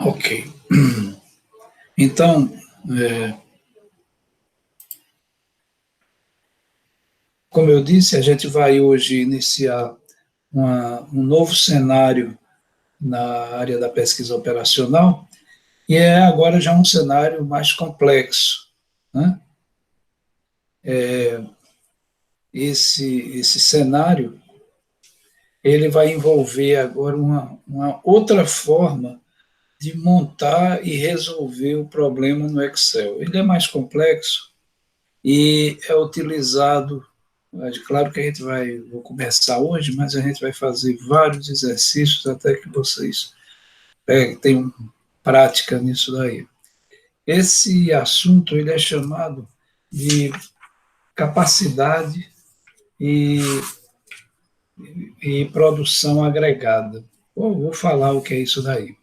Ok. Então, como eu disse, a gente vai hoje iniciar um novo cenário na área da pesquisa operacional, e é agora já um cenário mais complexo, né? Esse cenário ele vai envolver agora uma outra forma de montar e resolver o problema no Excel. Ele é mais complexo e é utilizado, claro que a gente vou começar hoje, mas a gente vai fazer vários exercícios até que vocês tenham prática nisso daí. Esse assunto ele é chamado de capacidade e, e produção agregada. Vou falar o que é isso daí.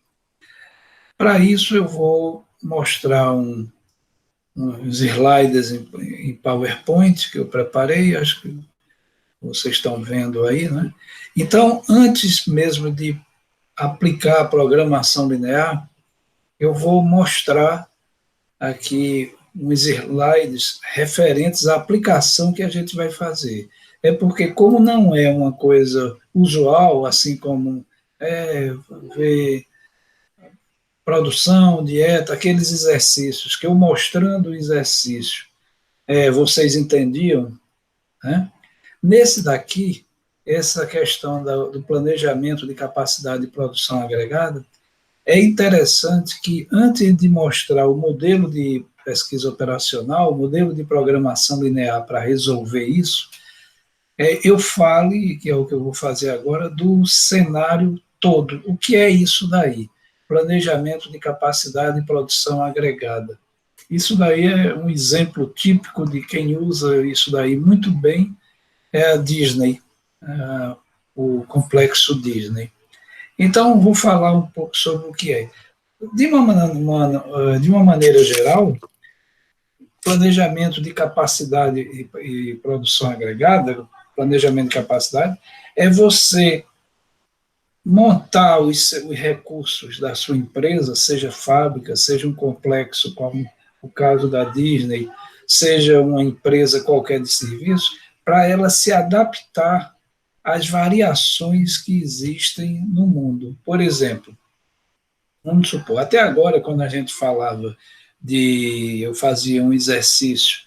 Para isso, eu vou mostrar uns slides em PowerPoint que eu preparei, acho que vocês estão vendo aí, né? Então, antes mesmo de aplicar a programação linear, eu vou mostrar aqui uns slides referentes à aplicação que a gente vai fazer. É porque, como não é uma coisa usual, assim como ver produção, dieta, aqueles exercícios que eu mostrando o exercício, vocês entendiam, né? Nesse daqui, essa questão do planejamento de capacidade de produção agregada, é interessante que, antes de mostrar o modelo de pesquisa operacional, o modelo de programação linear para resolver isso, eu fale, que é o que eu vou fazer agora, do cenário todo. O que é isso daí? Planejamento de capacidade de produção agregada. Isso daí é um exemplo típico de quem usa isso daí muito bem, é a Disney, o complexo Disney. Então, vou falar um pouco sobre o que é. De uma maneira geral, planejamento de capacidade e produção agregada, planejamento de capacidade, é você montar os recursos da sua empresa, seja fábrica, seja um complexo, como o caso da Disney, seja uma empresa qualquer de serviço, para ela se adaptar às variações que existem no mundo. Por exemplo, vamos supor, até agora, quando a gente falava eu fazia um exercício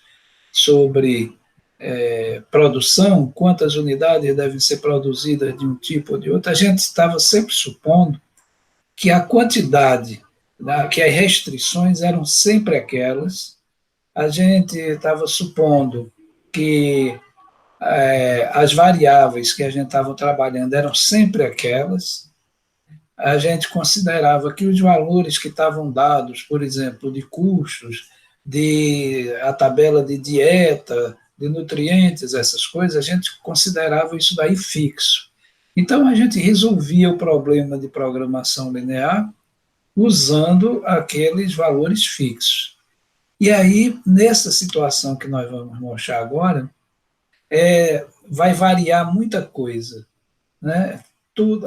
sobre produção, quantas unidades devem ser produzidas de um tipo ou de outro, a gente estava sempre supondo que a quantidade, que as restrições eram sempre aquelas, a gente estava supondo que as variáveis que a gente estava trabalhando eram sempre aquelas, a gente considerava que os valores que estavam dados, por exemplo, de custos, de a tabela de dieta, de nutrientes, essas coisas, a gente considerava isso daí fixo. Então, a gente resolvia o problema de programação linear usando aqueles valores fixos. E aí, nessa situação que nós vamos mostrar agora, vai variar muita coisa, né? Tudo,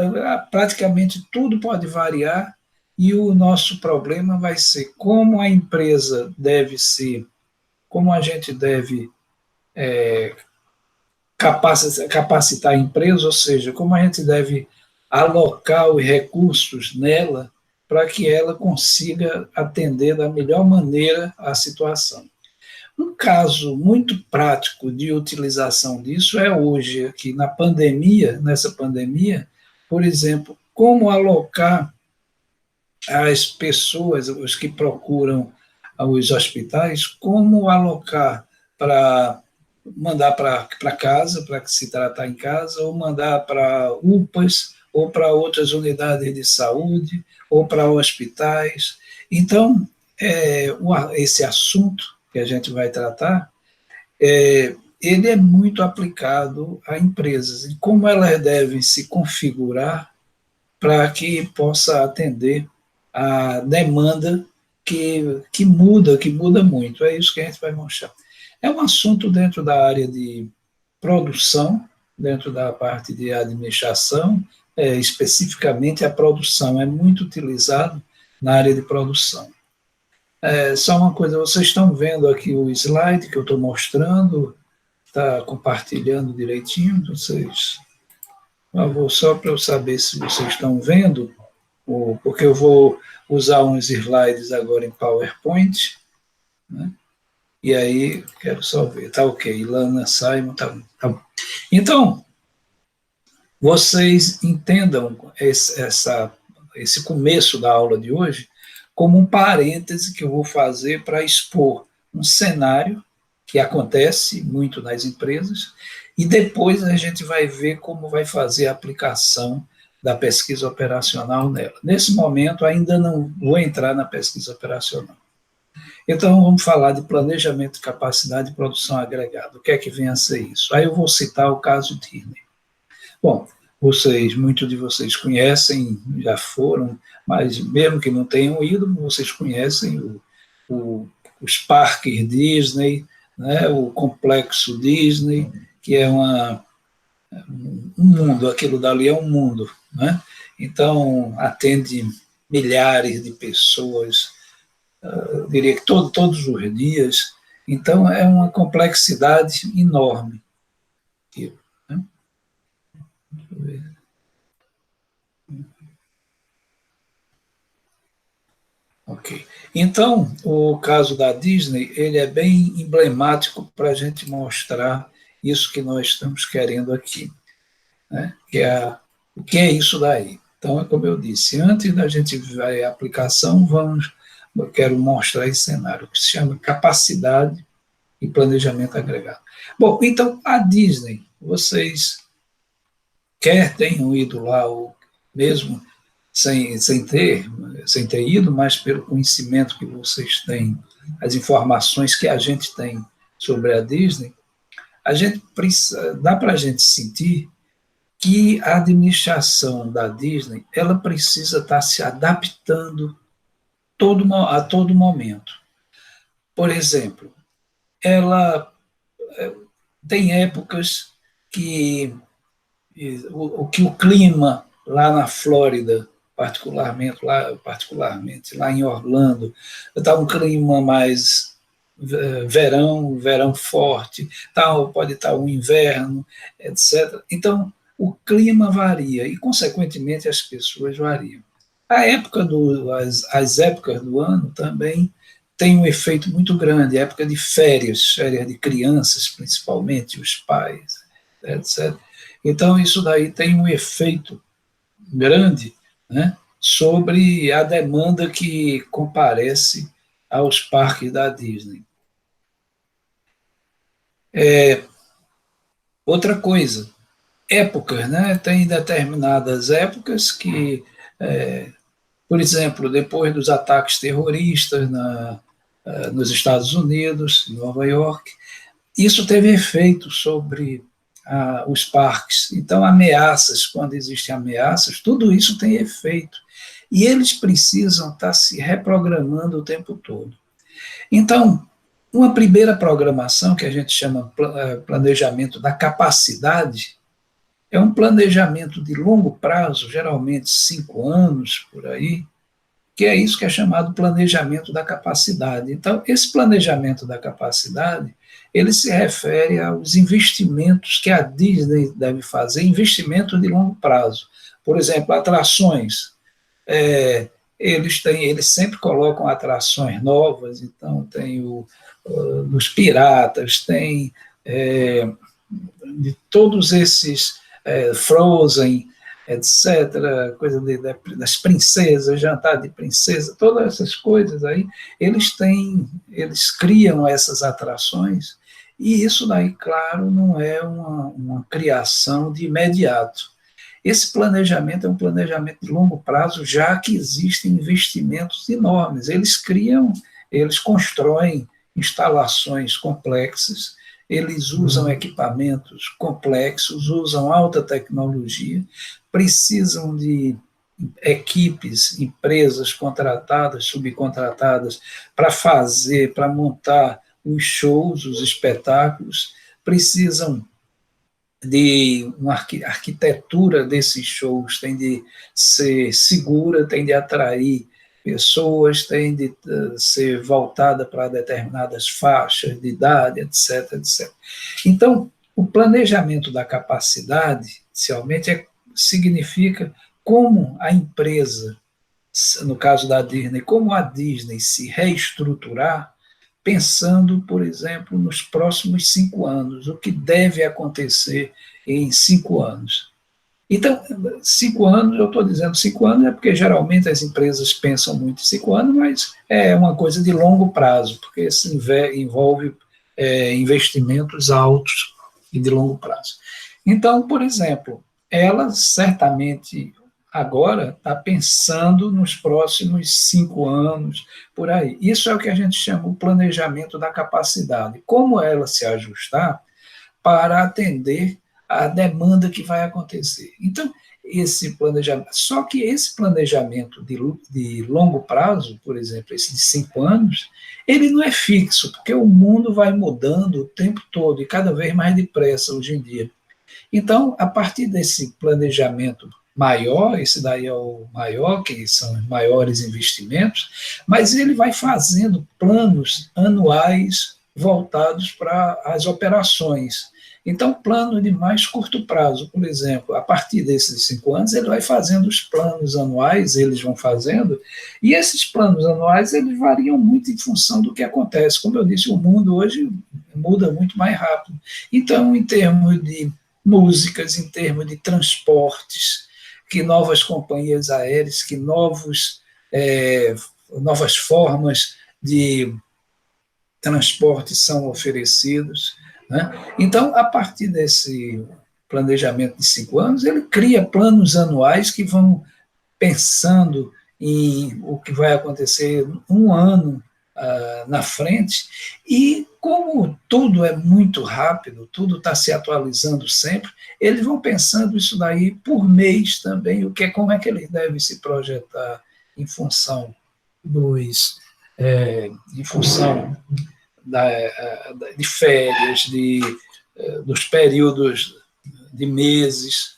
praticamente tudo pode variar, e o nosso problema vai ser como a empresa deve ser, como a gente deve capacitar a empresa, ou seja, como a gente deve alocar os recursos nela para que ela consiga atender da melhor maneira a situação. Um caso muito prático de utilização disso é hoje, aqui na pandemia, nessa pandemia, por exemplo, como alocar as pessoas, os que procuram os hospitais, como alocar para mandar para casa, para se tratar em casa, ou mandar para UPAs, ou para outras unidades de saúde, ou para hospitais. Então, esse assunto que a gente vai tratar, ele é muito aplicado a empresas, e como elas devem se configurar para que possa atender a demanda que muda muito. É isso que a gente vai mostrar. É um assunto dentro da área de produção, dentro da parte de administração, especificamente a produção é muito utilizado na área de produção. Só uma coisa, vocês estão vendo aqui o slide que eu estou mostrando, está compartilhando direitinho, vocês, por favor, só para eu saber se vocês estão vendo, porque eu vou usar uns slides agora em PowerPoint, né? E aí, quero só ver, tá ok, Ilana, Simon, tá bom. Então, vocês entendam esse começo da aula de hoje como um parêntese que eu vou fazer para expor um cenário que acontece muito nas empresas, e depois a gente vai ver como vai fazer a aplicação da pesquisa operacional nela. Nesse momento, ainda não vou entrar na pesquisa operacional. Então, vamos falar de planejamento de capacidade de produção agregada. O que é que vem a ser isso? Aí eu vou citar o caso Disney. Bom, muitos de vocês conhecem, já foram, mas mesmo que não tenham ido, vocês conhecem os parques Disney, né, o complexo Disney, que é um mundo, aquilo dali é um mundo, né? Então, atende milhares de pessoas, eu diria que todos os dias, então é uma complexidade enorme. Né? Deixa eu ver. Ok. Então, o caso da Disney, ele é bem emblemático para a gente mostrar isso que nós estamos querendo aqui, né? O que é isso daí? Então, é como eu disse, antes da gente ver a aplicação, eu quero mostrar esse cenário, que se chama capacidade e planejamento agregado. Bom, então, a Disney, vocês quer tenham ido lá, ou mesmo sem ter ido, mas pelo conhecimento que vocês têm, as informações que a gente tem sobre a Disney, dá para a gente sentir que a administração da Disney ela precisa estar se adaptando a todo momento. Por exemplo, ela tem épocas que o clima lá na Flórida, particularmente lá em Orlando, está um clima mais verão forte, pode estar um inverno, etc. Então, o clima varia e, consequentemente, as pessoas variam. As épocas do ano também têm um efeito muito grande, a época de férias de crianças, principalmente, os pais, etc. Então, isso daí tem um efeito grande, né, sobre a demanda que comparece aos parques da Disney. Outra coisa, épocas, né? Tem determinadas épocas que, por exemplo, depois dos ataques terroristas nos Estados Unidos, em Nova York, isso teve efeito sobre os parques. Então, ameaças, quando existem ameaças, tudo isso tem efeito. E eles precisam estar se reprogramando o tempo todo. Então, uma primeira programação, que a gente chama planejamento da capacidade, é um planejamento de longo prazo, geralmente 5 anos, por aí, que é isso que é chamado planejamento da capacidade. Então, esse planejamento da capacidade, ele se refere aos investimentos que a Disney deve fazer, investimentos de longo prazo. Por exemplo, atrações. Eles sempre colocam atrações novas, então tem dos piratas, tem de todos esses Frozen, etc., coisa das princesas, jantar de princesa, todas essas coisas aí, eles criam essas atrações, e isso daí, claro, não é uma criação de imediato. Esse planejamento é um planejamento de longo prazo, já que existem investimentos enormes. Eles constroem instalações complexas, eles usam equipamentos complexos, usam alta tecnologia, precisam de equipes, empresas contratadas, subcontratadas, para montar os shows, os espetáculos, precisam de uma arquitetura desses shows, tem de ser segura, tem de atrair pessoas, tem de ser voltada para determinadas faixas de idade, etc, etc. Então, o planejamento da capacidade, inicialmente, significa como a empresa, no caso da Disney, como a Disney se reestruturar, pensando, por exemplo, nos próximos 5 anos, o que deve acontecer em 5 anos. Então, 5 anos, eu estou dizendo 5 anos, é porque geralmente as empresas pensam muito em 5 anos, mas é uma coisa de longo prazo, porque isso envolve investimentos altos e de longo prazo. Então, por exemplo, ela certamente agora está pensando nos próximos 5 anos, por aí. Isso é o que a gente chama o planejamento da capacidade. Como ela se ajustar para atender a demanda que vai acontecer. Então, esse planejamento, só que esse planejamento de longo prazo, por exemplo, esse de 5 anos, ele não é fixo, porque o mundo vai mudando o tempo todo e cada vez mais depressa hoje em dia. Então, a partir desse planejamento maior, esse daí é o maior, que são os maiores investimentos, mas ele vai fazendo planos anuais voltados para as operações. Então, plano de mais curto prazo, por exemplo, a partir desses 5 anos, ele vai fazendo os planos anuais, eles vão fazendo, e esses planos anuais, eles variam muito em função do que acontece. Como eu disse, o mundo hoje muda muito mais rápido. Então, em termos de músicas, em termos de transportes, que novas companhias aéreas, que novas formas de transporte são oferecidos, né? Então, a partir desse planejamento de 5 anos, ele cria planos anuais que vão pensando em o que vai acontecer um ano na frente, e como tudo é muito rápido, tudo está se atualizando sempre, eles vão pensando isso daí por mês também, como é que eles devem se projetar em função em função de férias, dos períodos de meses,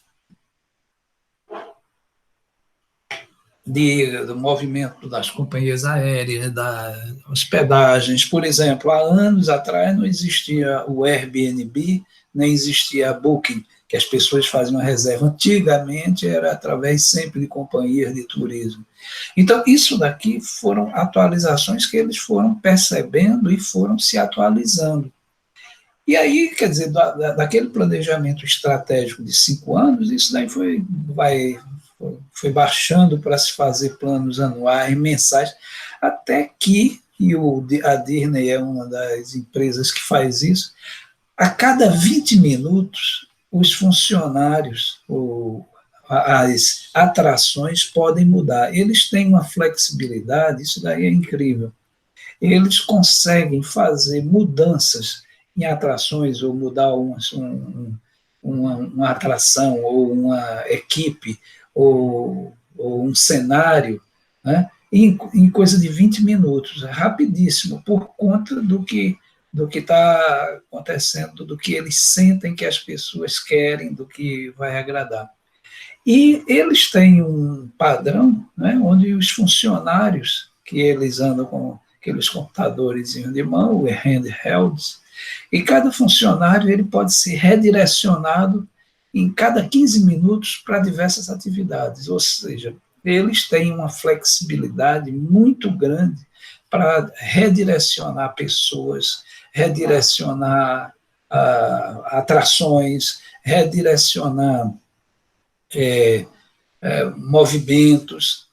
do movimento das companhias aéreas, das hospedagens. Por exemplo, há anos atrás não existia o Airbnb, nem existia a Booking, que as pessoas faziam reserva. Antigamente era através sempre de companhias de turismo. Então, isso daqui foram atualizações que eles foram percebendo e foram se atualizando. E aí, quer dizer, daquele planejamento estratégico de 5 anos, isso daí foi baixando para se fazer planos anuais, mensais, até que, a Disney é uma das empresas que faz isso, a cada 20 minutos, os funcionários, as atrações podem mudar. Eles têm uma flexibilidade, isso daí é incrível. Eles conseguem fazer mudanças em atrações, ou mudar uma atração, ou uma equipe, ou um cenário, né, em coisa de 20 minutos, rapidíssimo, por conta do que está acontecendo, do que eles sentem que as pessoas querem, do que vai agradar. E eles têm um padrão, né, onde os funcionários, que eles andam com aqueles computadores de mão, o handhelds, e cada funcionário ele pode ser redirecionado em cada 15 minutos para diversas atividades, ou seja, eles têm uma flexibilidade muito grande para redirecionar pessoas, redirecionar atrações, redirecionar movimentos,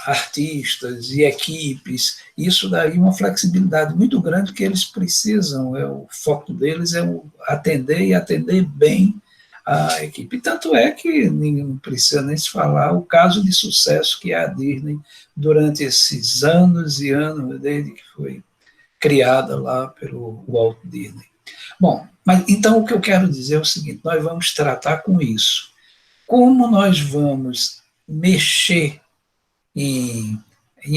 artistas e equipes. Isso daí uma flexibilidade muito grande que eles precisam, o foco deles é atender e atender bem a equipe. Tanto é que não precisa nem se falar o caso de sucesso que é a Disney durante esses anos e anos, desde que foi criada lá pelo Walt Disney. Bom, mas então o que eu quero dizer é o seguinte, nós vamos tratar com isso. Como nós vamos mexer em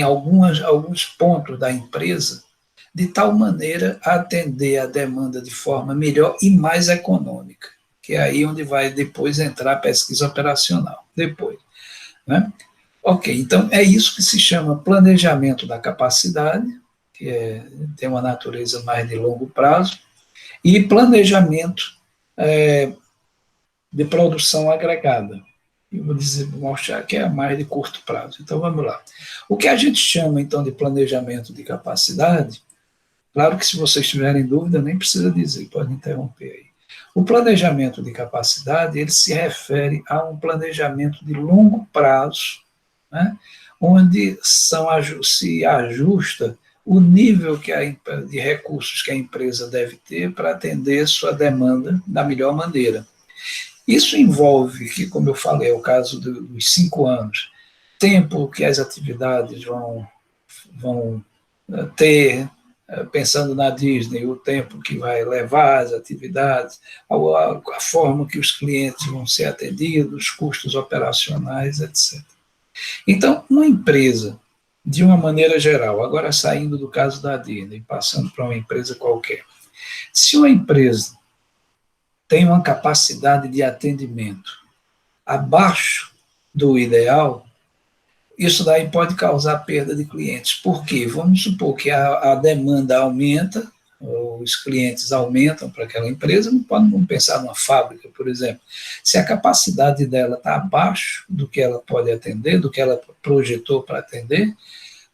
alguns pontos da empresa, de tal maneira a atender a demanda de forma melhor e mais econômica, que é aí onde vai depois entrar a pesquisa operacional, depois. Né? Ok, então é isso que se chama planejamento da capacidade, tem uma natureza mais de longo prazo, e planejamento de produção agregada. Eu vou mostrar que é mais de curto prazo. Então vamos lá. O que a gente chama então de planejamento de capacidade, claro que se vocês tiverem dúvida, nem precisa dizer, pode interromper aí. O planejamento de capacidade, ele se refere a um planejamento de longo prazo, né, onde se ajusta o nível de recursos que a empresa deve ter para atender sua demanda da melhor maneira. Isso envolve, que, como eu falei, é o caso dos 5 anos, tempo que as atividades vão ter, pensando na Disney, o tempo que vai levar as atividades, a forma que os clientes vão ser atendidos, custos operacionais, etc. Então, uma empresa, de uma maneira geral, agora saindo do caso da Disney, passando para uma empresa qualquer, se uma empresa tem uma capacidade de atendimento abaixo do ideal, isso daí pode causar perda de clientes. Por quê? Vamos supor que a demanda aumenta, os clientes aumentam para aquela empresa, vamos pensar numa fábrica, por exemplo. Se a capacidade dela está abaixo do que ela pode atender, do que ela projetou para atender,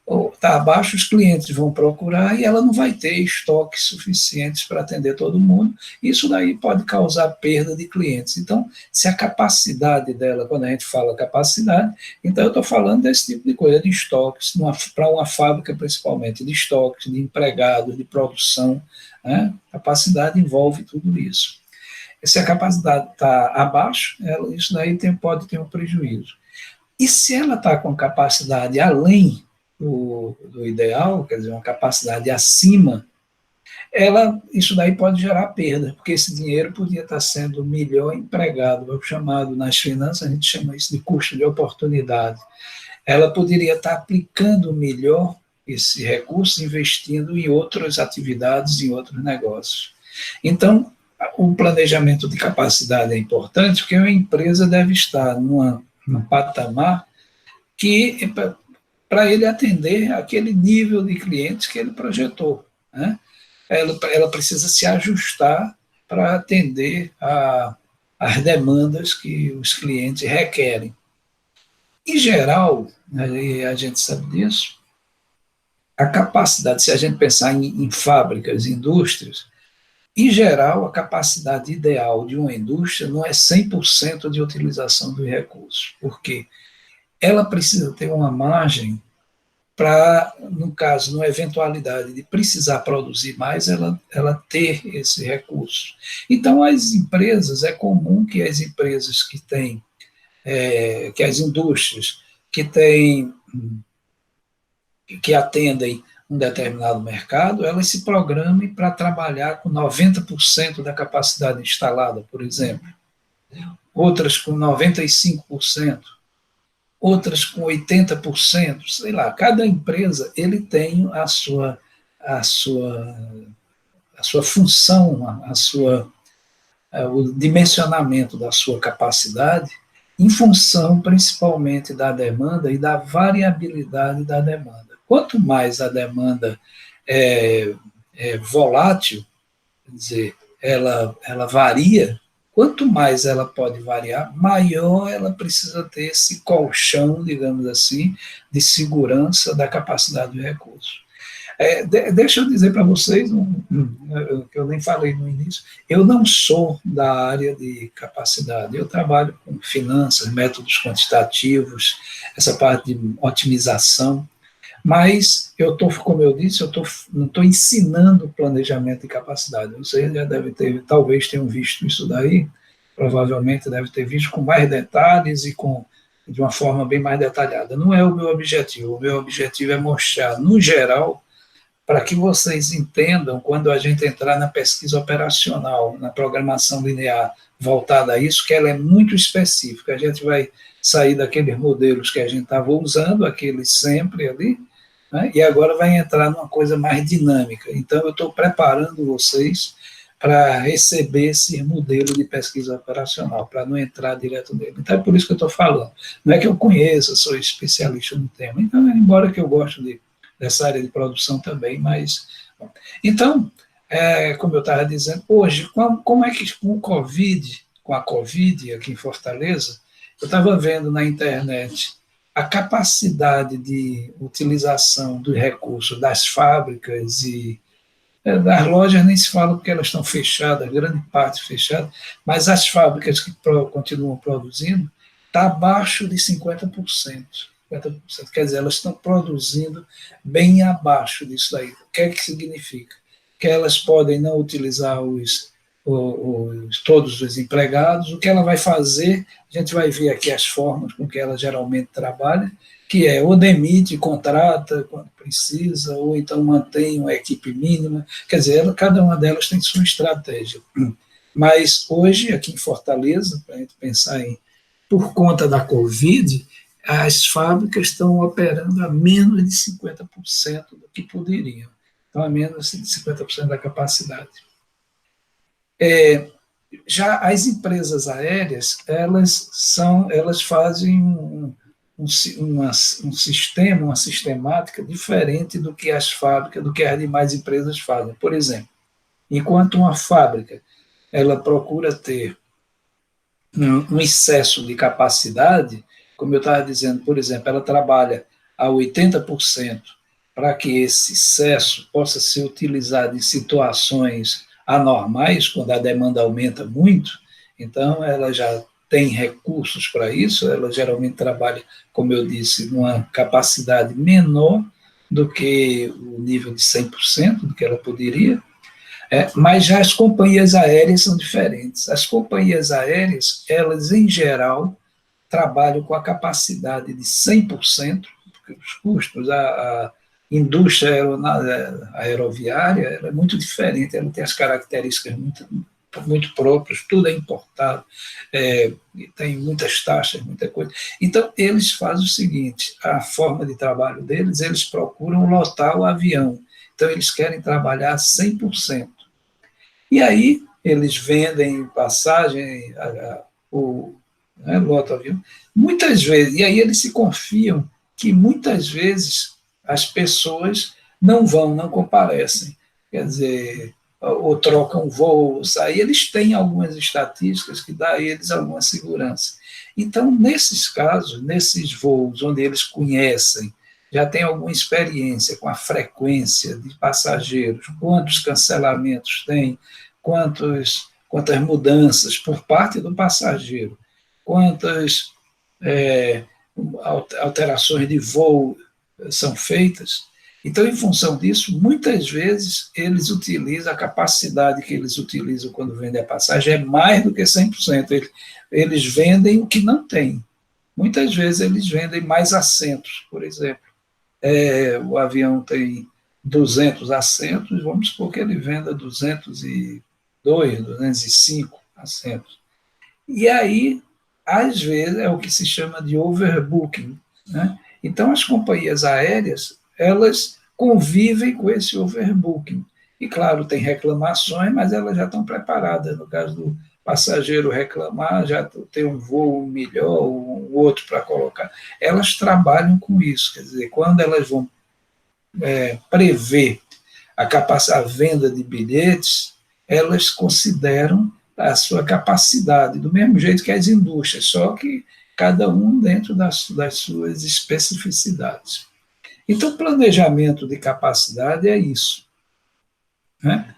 ou está abaixo, os clientes vão procurar e ela não vai ter estoques suficientes para atender todo mundo. Isso daí pode causar perda de clientes. Então, se a capacidade dela, quando a gente fala capacidade, então eu estou falando desse tipo de coisa, de estoques, para uma fábrica principalmente, de estoques, de empregados, de produção, né? Capacidade envolve tudo isso. Se a capacidade está abaixo, isso daí pode ter um prejuízo. E se ela está com capacidade além do ideal, quer dizer, uma capacidade acima, isso daí pode gerar perda, porque esse dinheiro podia estar sendo melhor empregado, é o chamado nas finanças, a gente chama isso de custo de oportunidade. Ela poderia estar aplicando melhor esse recurso, investindo em outras atividades, em outros negócios. Então, o planejamento de capacidade é importante, porque uma empresa deve estar num patamar que para ele atender aquele nível de clientes que ele projetou, né? Ela precisa se ajustar para atender as demandas que os clientes requerem. Em geral, né, a gente sabe disso, a capacidade, se a gente pensar em fábricas, indústrias, em geral, a capacidade ideal de uma indústria não é 100% de utilização dos recursos, porque ela precisa ter uma margem para, no caso, numa eventualidade de precisar produzir mais, ela ter esse recurso. Então, as empresas, é comum que as empresas que as indústrias que atendem um determinado mercado, elas se programem para trabalhar com 90% da capacidade instalada, por exemplo, outras com 95%, outras com 80%, sei lá, cada empresa ele tem a sua função, o dimensionamento da sua capacidade em função principalmente da demanda e da variabilidade da demanda. Quanto mais a demanda é volátil, quer dizer, ela varia, quanto mais ela pode variar, maior ela precisa ter esse colchão, digamos assim, de segurança da capacidade de recurso. Deixa eu dizer para vocês, que eu nem falei no início, eu não sou da área de capacidade, eu trabalho com finanças, métodos quantitativos, essa parte de otimização, mas como eu disse, não estou ensinando planejamento de capacidade. Vocês já devem ter, talvez tenham visto isso daí, provavelmente deve ter visto com mais detalhes e de uma forma bem mais detalhada. Não é o meu objetivo. O meu objetivo é mostrar, no geral, para que vocês entendam, quando a gente entrar na pesquisa operacional, na programação linear voltada a isso, que ela é muito específica. A gente vai sair daqueles modelos que a gente estava usando, aqueles sempre ali, né, e agora vai entrar numa coisa mais dinâmica. Então, eu estou preparando vocês para receber esse modelo de pesquisa operacional, para não entrar direto nele. Então, é por isso que eu estou falando. Não é que eu conheça, sou especialista no tema. Então, embora que eu gosto dessa área de produção também, mas... Bom. Então, como eu estava dizendo, hoje, como é que com a Covid aqui em Fortaleza, eu estava vendo na internet a capacidade de utilização dos recursos das fábricas e das lojas nem se fala porque elas estão fechadas, grande parte fechada, mas as fábricas que continuam produzindo está abaixo de 50%. 50%. Quer dizer, elas estão produzindo bem abaixo disso daí. O que é que significa? Que elas podem não utilizar todos os empregados. O que ela vai fazer, a gente vai ver aqui as formas com que ela geralmente trabalha, que é ou demite, contrata quando precisa, ou então mantém uma equipe mínima. Quer dizer, cada uma delas tem sua estratégia. Mas hoje, aqui em Fortaleza, para a gente pensar por conta da Covid, as fábricas estão operando a menos de 50% do que poderiam. Então, a menos de 50% da capacidade. Já as empresas aéreas, elas fazem um sistema, uma sistemática diferente do que as fábricas, do que as demais empresas fazem. Por exemplo, enquanto uma fábrica ela procura ter um excesso de capacidade, como eu estava dizendo, por exemplo, ela trabalha a 80% para que esse excesso possa ser utilizado em situações anormais, quando a demanda aumenta muito, então ela já tem recursos para isso, ela geralmente trabalha, como eu disse, numa capacidade menor do que o nível de 100% do que ela poderia, mas já as companhias aéreas são diferentes. As companhias aéreas, elas, em geral, trabalham com a capacidade de 100%, porque os custos, a indústria aeroviária é muito diferente, ela tem as características muito próprias, tudo é importado, tem muitas taxas, muita coisa. Então, eles fazem o seguinte, a forma de trabalho deles, eles procuram lotar o avião, então eles querem trabalhar 100%. E aí eles vendem passagem, lotam o avião, muitas vezes, e aí eles se confiam que muitas vezes as pessoas não vão, não comparecem, quer dizer, ou trocam voos, aí eles têm algumas estatísticas que dá a eles alguma segurança. Então, nesses casos, nesses voos onde eles conhecem, já tem alguma experiência com a frequência de passageiros, quantos cancelamentos tem, quantas mudanças por parte do passageiro, quantas alterações de voo são feitas. Então, em função disso, muitas vezes eles utilizam a capacidade que eles utilizam quando vendem a passagem, é mais do que 100%. Eles vendem o que não tem. Muitas vezes eles vendem mais assentos, por exemplo. O avião tem 200 assentos, vamos supor que ele venda 202, 205 assentos. E aí, às vezes, é o que se chama de overbooking, né? Então, as companhias aéreas, elas convivem com esse overbooking. E, claro, tem reclamações, mas elas já estão preparadas. No caso do passageiro reclamar, já tem um voo melhor, um outro para colocar. Elas trabalham com isso, quer dizer, quando elas vão prever a venda de bilhetes, elas consideram a sua capacidade, do mesmo jeito que as indústrias, só que cada um dentro das suas especificidades. Então, planejamento de capacidade é isso, né?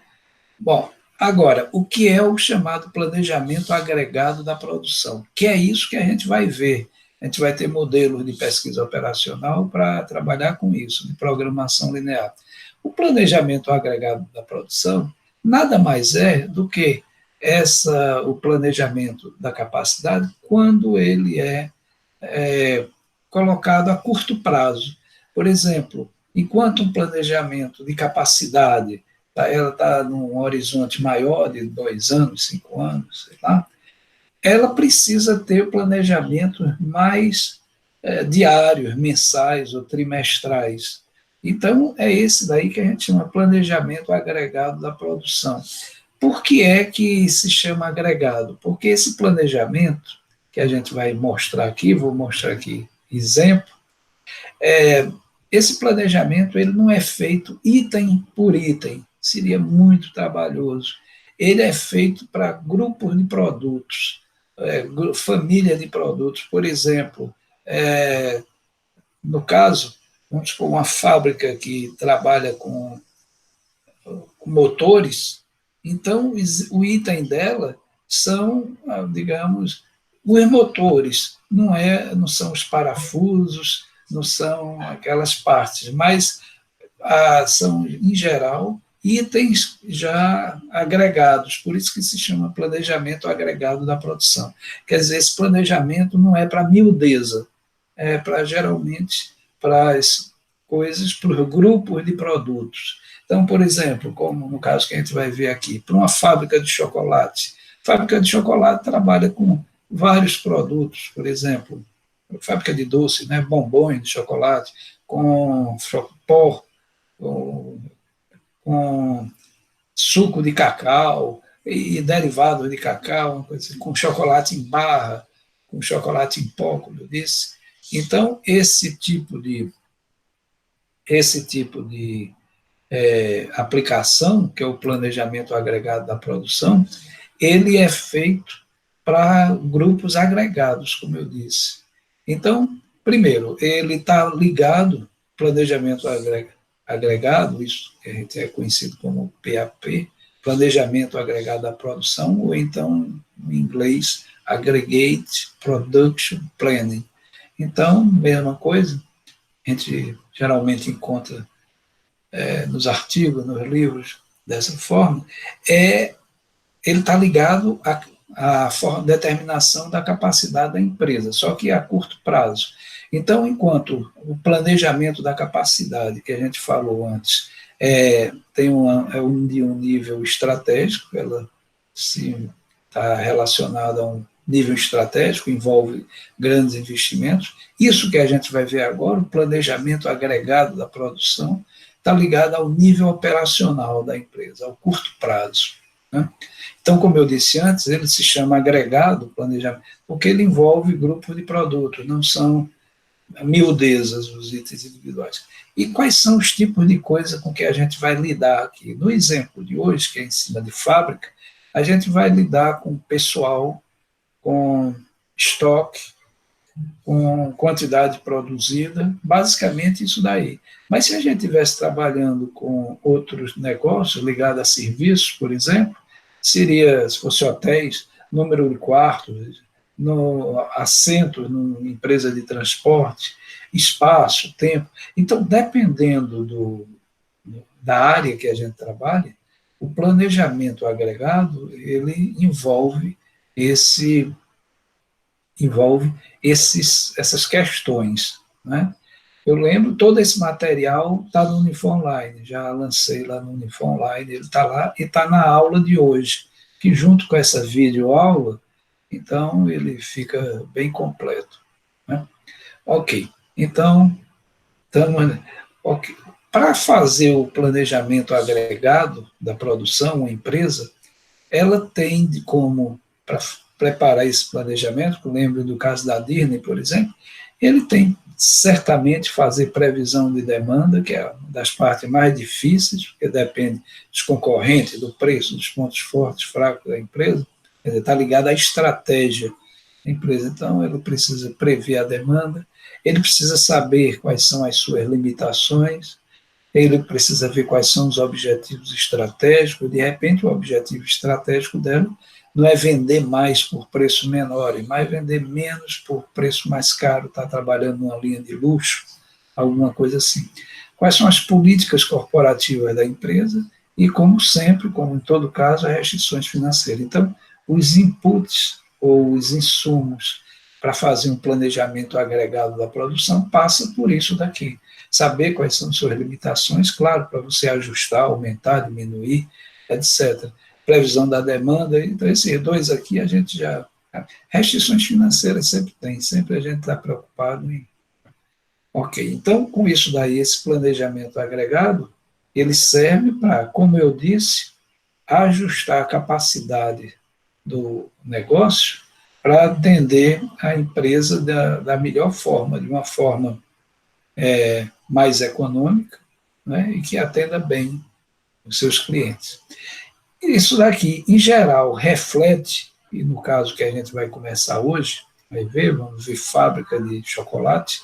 Bom, agora, o que é o chamado planejamento agregado da produção? Que é isso que a gente vai ver. A gente vai ter modelos de pesquisa operacional para trabalhar com isso, de programação linear. O planejamento agregado da produção nada mais é do que o planejamento da capacidade quando ele é colocado a curto prazo. Por exemplo, enquanto um planejamento de capacidade ela está num horizonte maior de 2 anos, 5 anos, sei lá, ela precisa ter planejamentos mais diários, mensais ou trimestrais. Então, é esse daí que a gente chama planejamento agregado da produção. por que é que se chama agregado? Porque esse planejamento, que a gente vai mostrar aqui, vou mostrar aqui exemplo, esse planejamento ele não é feito item por item, seria muito trabalhoso. Ele é feito para grupos de produtos, família de produtos. Por exemplo, no caso, vamos supor, uma fábrica que trabalha com motores, então o item dela são, digamos, os motores, não são os parafusos, não são aquelas partes, mas são, em geral, itens já agregados, por isso que se chama planejamento agregado da produção. Quer dizer, esse planejamento não é para miudeza, é para, geralmente, para as coisas, para os grupos de produtos. Então, por exemplo, como no caso que a gente vai ver aqui, para uma fábrica de chocolate. Fábrica de chocolate trabalha com vários produtos, por exemplo, fábrica de doce, né, bombons de chocolate, com pó, com suco de cacau e derivados de cacau, assim, com chocolate em barra, com chocolate em pó, como eu disse. Então, esse tipo de aplicação, que é o planejamento agregado da produção, ele é feito para grupos agregados, como eu disse. Então, primeiro, ele está ligado, planejamento agregado, isso que a gente é conhecido como PAP, planejamento agregado da produção, ou então, em inglês, Aggregate Production Planning. Então, mesma coisa, a gente geralmente encontra nos artigos, nos livros, dessa forma, ele está ligado à determinação da capacidade da empresa, só que a curto prazo. Então, enquanto o planejamento da capacidade, que a gente falou antes, tem de um nível estratégico, ela está relacionada a um nível estratégico, envolve grandes investimentos. Isso que a gente vai ver agora, o planejamento agregado da produção, está ligado ao nível operacional da empresa, ao curto prazo. Né? Então, como eu disse antes, ele se chama agregado planejamento, porque ele envolve grupos de produtos, não são miudezas os itens individuais. E quais são os tipos de coisa com que a gente vai lidar aqui? No exemplo de hoje, que é em cima de fábrica, a gente vai lidar com pessoal, com estoque, com quantidade produzida, basicamente isso daí. Mas se a gente estivesse trabalhando com outros negócios ligados a serviços, por exemplo, seria, se fosse hotéis, número de quartos, assentos numa empresa de transporte, espaço, tempo. Então, dependendo da área que a gente trabalha, o planejamento agregado, ele envolve essas questões. Né? Eu lembro, todo esse material está no Unifor Online, já lancei lá no Unifor Online, ele está lá e está na aula de hoje, que junto com essa videoaula, então ele fica bem completo. Né? Ok, então, okay. Para fazer o planejamento agregado da produção, uma empresa, ela tem como, para preparar esse planejamento, lembro do caso da Disney, por exemplo, ele tem certamente fazer previsão de demanda, que é uma das partes mais difíceis, porque depende dos concorrentes, do preço, dos pontos fortes, fracos da empresa, está ligado à estratégia da empresa. Então, ele precisa prever a demanda, ele precisa saber quais são as suas limitações, ele precisa ver quais são os objetivos estratégicos, de repente o objetivo estratégico dela não é vender mais por preço menor, mas vender menos por preço mais caro, está trabalhando numa linha de luxo, alguma coisa assim. Quais são as políticas corporativas da empresa e, como sempre, como em todo caso, as restrições financeiras. Então, os inputs ou os insumos para fazer um planejamento agregado da produção passa por isso daqui. Saber quais são suas limitações, claro, para você ajustar, aumentar, diminuir, etc. Previsão da demanda, então esses dois aqui a gente já... Restrições financeiras sempre tem, sempre a gente está preocupado em... Ok, então com isso daí, esse planejamento agregado, ele serve para, como eu disse, ajustar a capacidade do negócio para atender a empresa da melhor forma, de uma forma mais econômica, né, e que atenda bem os seus clientes. Isso daqui, em geral, reflete, e no caso que a gente vai começar hoje, vamos ver fábrica de chocolate,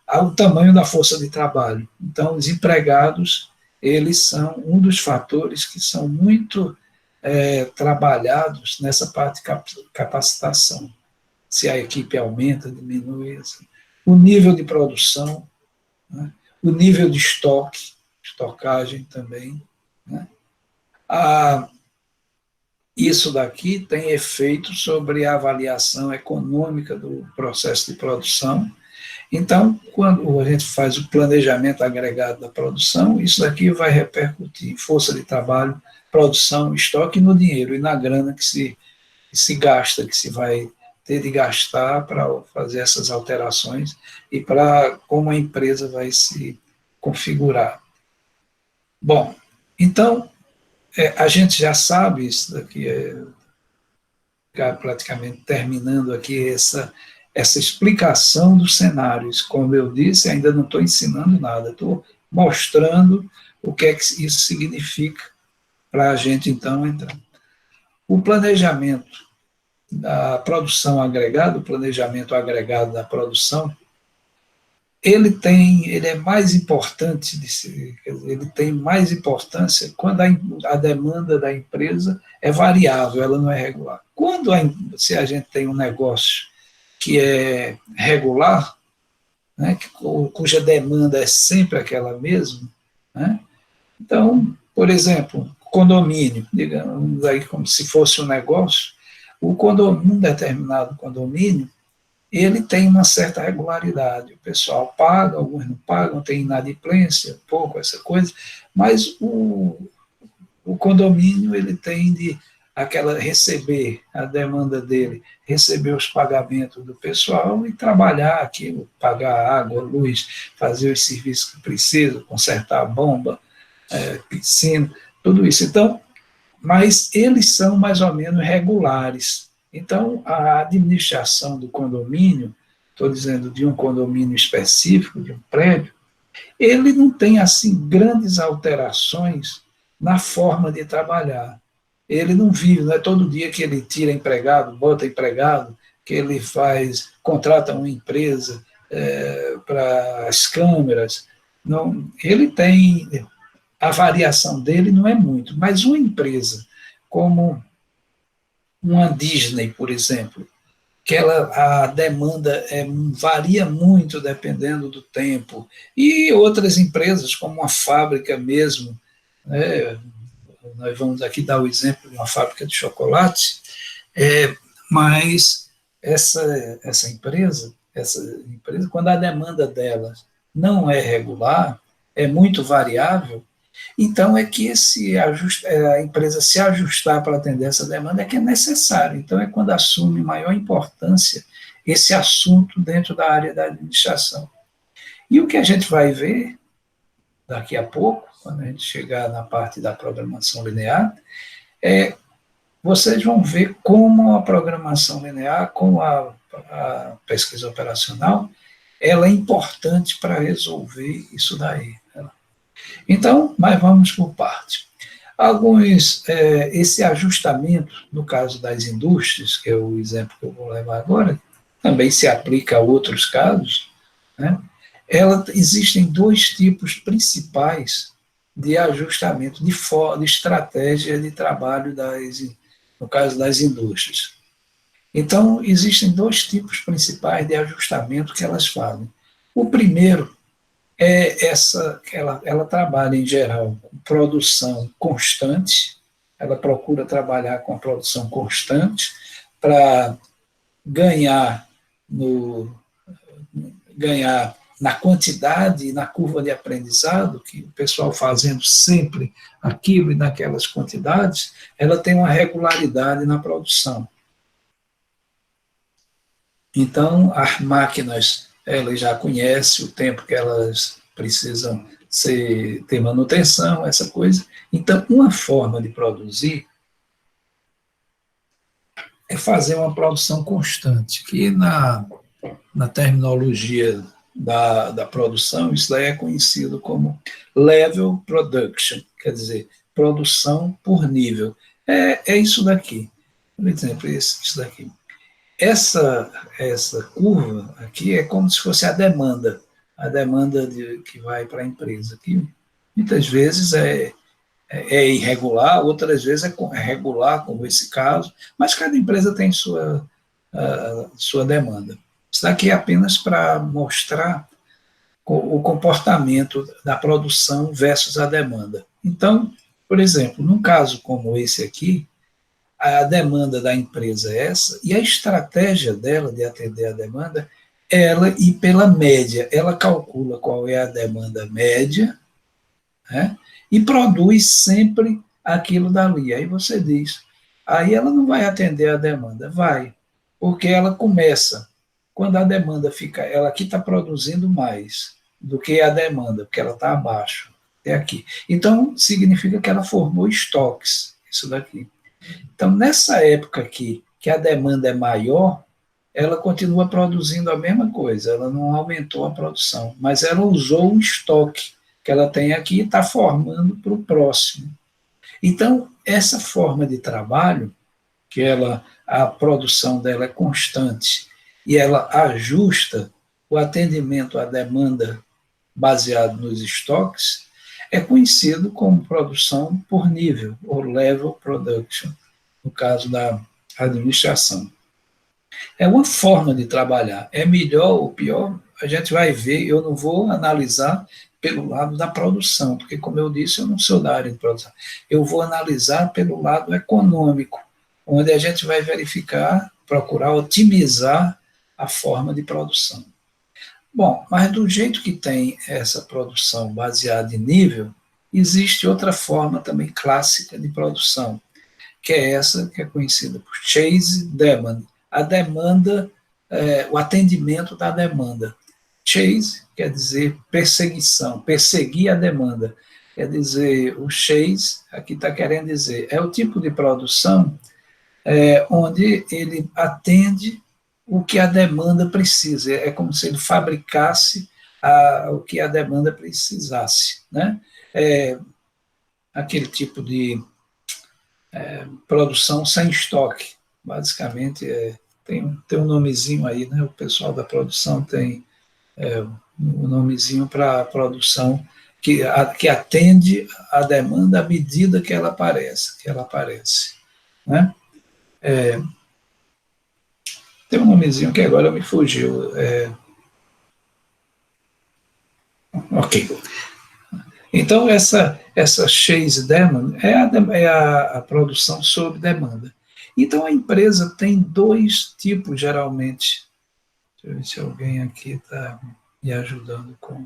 ao tamanho da força de trabalho. Então, os empregados, eles são um dos fatores que são muito trabalhados nessa parte de capacitação. Se a equipe aumenta, diminui, assim. O nível de produção, né? O nível de estoque, estocagem também, né? Isso daqui tem efeito sobre a avaliação econômica do processo de produção. Então, quando a gente faz o planejamento agregado da produção, isso daqui vai repercutir em força de trabalho, produção, estoque e no dinheiro, e na grana que se gasta, que se vai ter de gastar para fazer essas alterações e para como a empresa vai se configurar. Bom, então, a gente já sabe, isso daqui praticamente terminando aqui essa explicação dos cenários. Como eu disse, ainda não estou ensinando nada, estou mostrando o que é que isso significa para a gente, então, entrar. O planejamento da produção agregada, o planejamento agregado da produção, ele é mais importante, ele tem mais importância quando a demanda da empresa é variável, ela não é regular. Se a gente tem um negócio que é regular, né, cuja demanda é sempre aquela mesma, né, então, por exemplo, condomínio, digamos aí como se fosse um negócio, um determinado condomínio, ele tem uma certa regularidade. O pessoal paga, alguns não pagam, tem inadimplência, pouco, essa coisa, mas o condomínio ele tem de receber a demanda dele, receber os pagamentos do pessoal e trabalhar aquilo, pagar água, luz, fazer os serviços que precisa, consertar a bomba, piscina, tudo isso. Então, mas eles são mais ou menos regulares. Então, a administração do condomínio, estou dizendo de um condomínio específico, de um prédio, ele não tem, assim, grandes alterações na forma de trabalhar. Ele não vive, não é todo dia que ele tira empregado, bota empregado, que ele contrata uma empresa para as câmeras. Não, ele tem, a variação dele não é muito, mas uma empresa como uma Disney, por exemplo, que a demanda varia muito dependendo do tempo, e outras empresas, como uma fábrica mesmo, né, nós vamos aqui dar o exemplo de uma fábrica de chocolate, mas essa empresa, quando a demanda dela não é regular, é muito variável, então é que a empresa se ajustar para atender essa demanda é que é necessário. Então é quando assume maior importância esse assunto dentro da área da administração. E o que a gente vai ver daqui a pouco, quando a gente chegar na parte da programação linear, vocês vão ver como a programação linear, como a pesquisa operacional, ela é importante para resolver isso daí. Então, mas vamos por parte. Esse ajustamento, no caso das indústrias, que é o exemplo que eu vou levar agora, também se aplica a outros casos, né? Existem dois tipos principais de ajustamento, de estratégia de trabalho, no caso das indústrias. Então, existem dois tipos principais de ajustamento que elas fazem. O primeiro ela trabalha em geral com produção constante, ela procura trabalhar com a produção constante para ganhar na quantidade e na curva de aprendizado, que o pessoal fazendo sempre aquilo e naquelas quantidades, ela tem uma regularidade na produção. Então, as máquinas, elas já conhecem o tempo que elas precisam ter manutenção, essa coisa. Então, uma forma de produzir é fazer uma produção constante, que na terminologia da produção, isso daí é conhecido como level production, quer dizer, produção por nível. É isso daqui. Por exemplo, isso daqui. Essa curva aqui é como se fosse a demanda que vai para a empresa, que muitas vezes é irregular, outras vezes é regular, como esse caso, mas cada empresa tem sua demanda. Isso daqui é apenas para mostrar o comportamento da produção versus a demanda. Então, por exemplo, num caso como esse aqui, a demanda da empresa é essa, e a estratégia dela de atender a demanda, ela ir pela média, ela calcula qual é a demanda média, né, e produz sempre aquilo dali. Aí você diz, aí ela não vai atender a demanda, vai, porque ela começa, quando a demanda fica, ela aqui está produzindo mais do que a demanda, porque ela está abaixo, até aqui. Então, significa que ela formou estoques, isso daqui. Então, nessa época aqui, que a demanda é maior, ela continua produzindo a mesma coisa, ela não aumentou a produção, mas ela usou o estoque que ela tem aqui e está formando para o próximo. Então, essa forma de trabalho, que a produção dela é constante e ela ajusta o atendimento à demanda baseado nos estoques, é conhecido como produção por nível, ou level production, no caso da administração. É uma forma de trabalhar. É melhor ou pior, a gente vai ver, eu não vou analisar pelo lado da produção, porque, como eu disse, eu não sou da área de produção. Eu vou analisar pelo lado econômico, onde a gente vai verificar, procurar otimizar a forma de produção. Bom, mas do jeito que tem essa produção baseada em nível, existe outra forma também clássica de produção, que é essa que é conhecida por chase demand, a demanda, o atendimento da demanda. Chase quer dizer perseguição, perseguir a demanda. Quer dizer, o chase, aqui está querendo dizer, é o tipo de produção onde ele atende o que a demanda precisa. É como se ele fabricasse o que a demanda precisasse. Né? Aquele tipo de produção sem estoque. Basicamente, tem um nomezinho aí, né? O pessoal da produção tem um nomezinho para a produção que atende a demanda à medida que ela aparece. Né? Tem um nomezinho que agora me fugiu. Ok. Então, essa chase demand é a produção sob demanda. Então, a empresa tem dois tipos, geralmente. Deixa eu ver se alguém aqui está me ajudando com.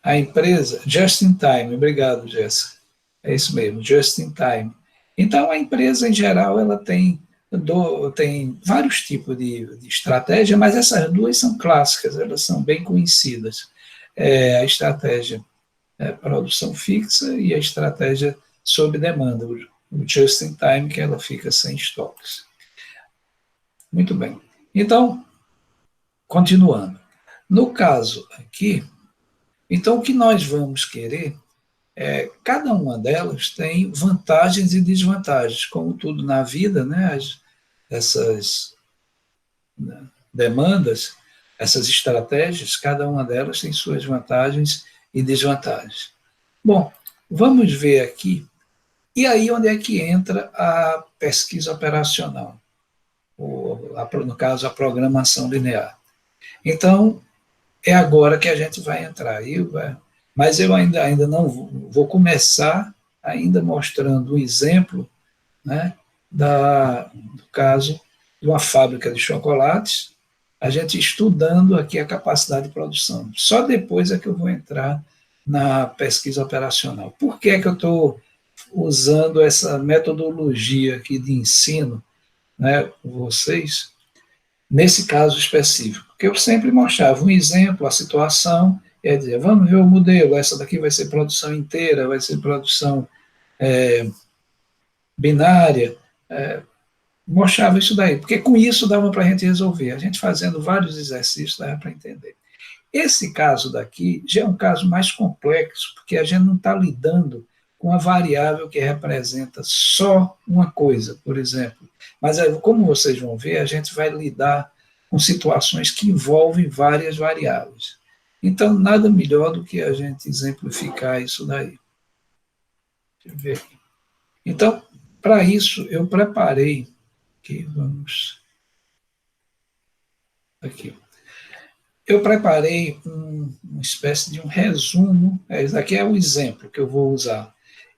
A empresa, just in time, obrigado, Jéssica. É isso mesmo, just in time. Então, a empresa, em geral, ela tem vários tipos de estratégia, mas essas duas são clássicas, elas são bem conhecidas. A estratégia produção fixa e a estratégia sob demanda, o just in time, que ela fica sem estoques. Muito bem. Então, continuando. No caso aqui, então o que nós vamos querer cada uma delas tem vantagens e desvantagens, como tudo na vida, né? Essas demandas, essas estratégias, cada uma delas tem suas vantagens e desvantagens. Bom, vamos ver aqui, e aí onde é que entra a pesquisa operacional, no caso, a programação linear. Então, é agora que a gente vai entrar. Mas eu ainda não vou começar ainda mostrando um exemplo, né, do caso de uma fábrica de chocolates, a gente estudando aqui a capacidade de produção. Só depois é que eu vou entrar na pesquisa operacional. Por que é que eu estou usando essa metodologia aqui de ensino, né, com vocês, nesse caso específico? Porque eu sempre mostrava um exemplo, a situação, e aí dizia, vamos ver o modelo, essa daqui vai ser produção inteira, vai ser produção binária, mostrava isso daí, porque com isso dava para a gente resolver. A gente fazendo vários exercícios dava para entender. Esse caso daqui já é um caso mais complexo, porque a gente não está lidando com a variável que representa só uma coisa, por exemplo. Mas, como vocês vão ver, a gente vai lidar com situações que envolvem várias variáveis. Então, nada melhor do que a gente exemplificar isso daí. Deixa eu ver aqui. Então, para isso, eu preparei, aqui, vamos, aqui. Eu preparei uma espécie de um resumo, esse aqui é o exemplo que eu vou usar.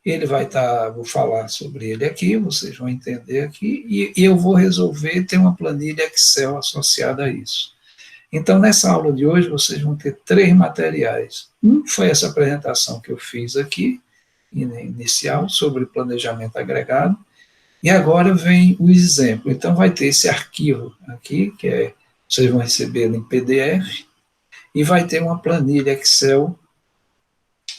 Ele vai estar, vou falar sobre ele aqui, vocês vão entender aqui, e eu vou resolver ter uma planilha Excel associada a isso. Então, nessa aula de hoje, vocês vão ter 3 materiais. Um foi essa apresentação que eu fiz aqui, inicial, sobre planejamento agregado, e agora vem o exemplo. Então, vai ter esse arquivo aqui, que vocês vão receber em PDF, e vai ter uma planilha Excel,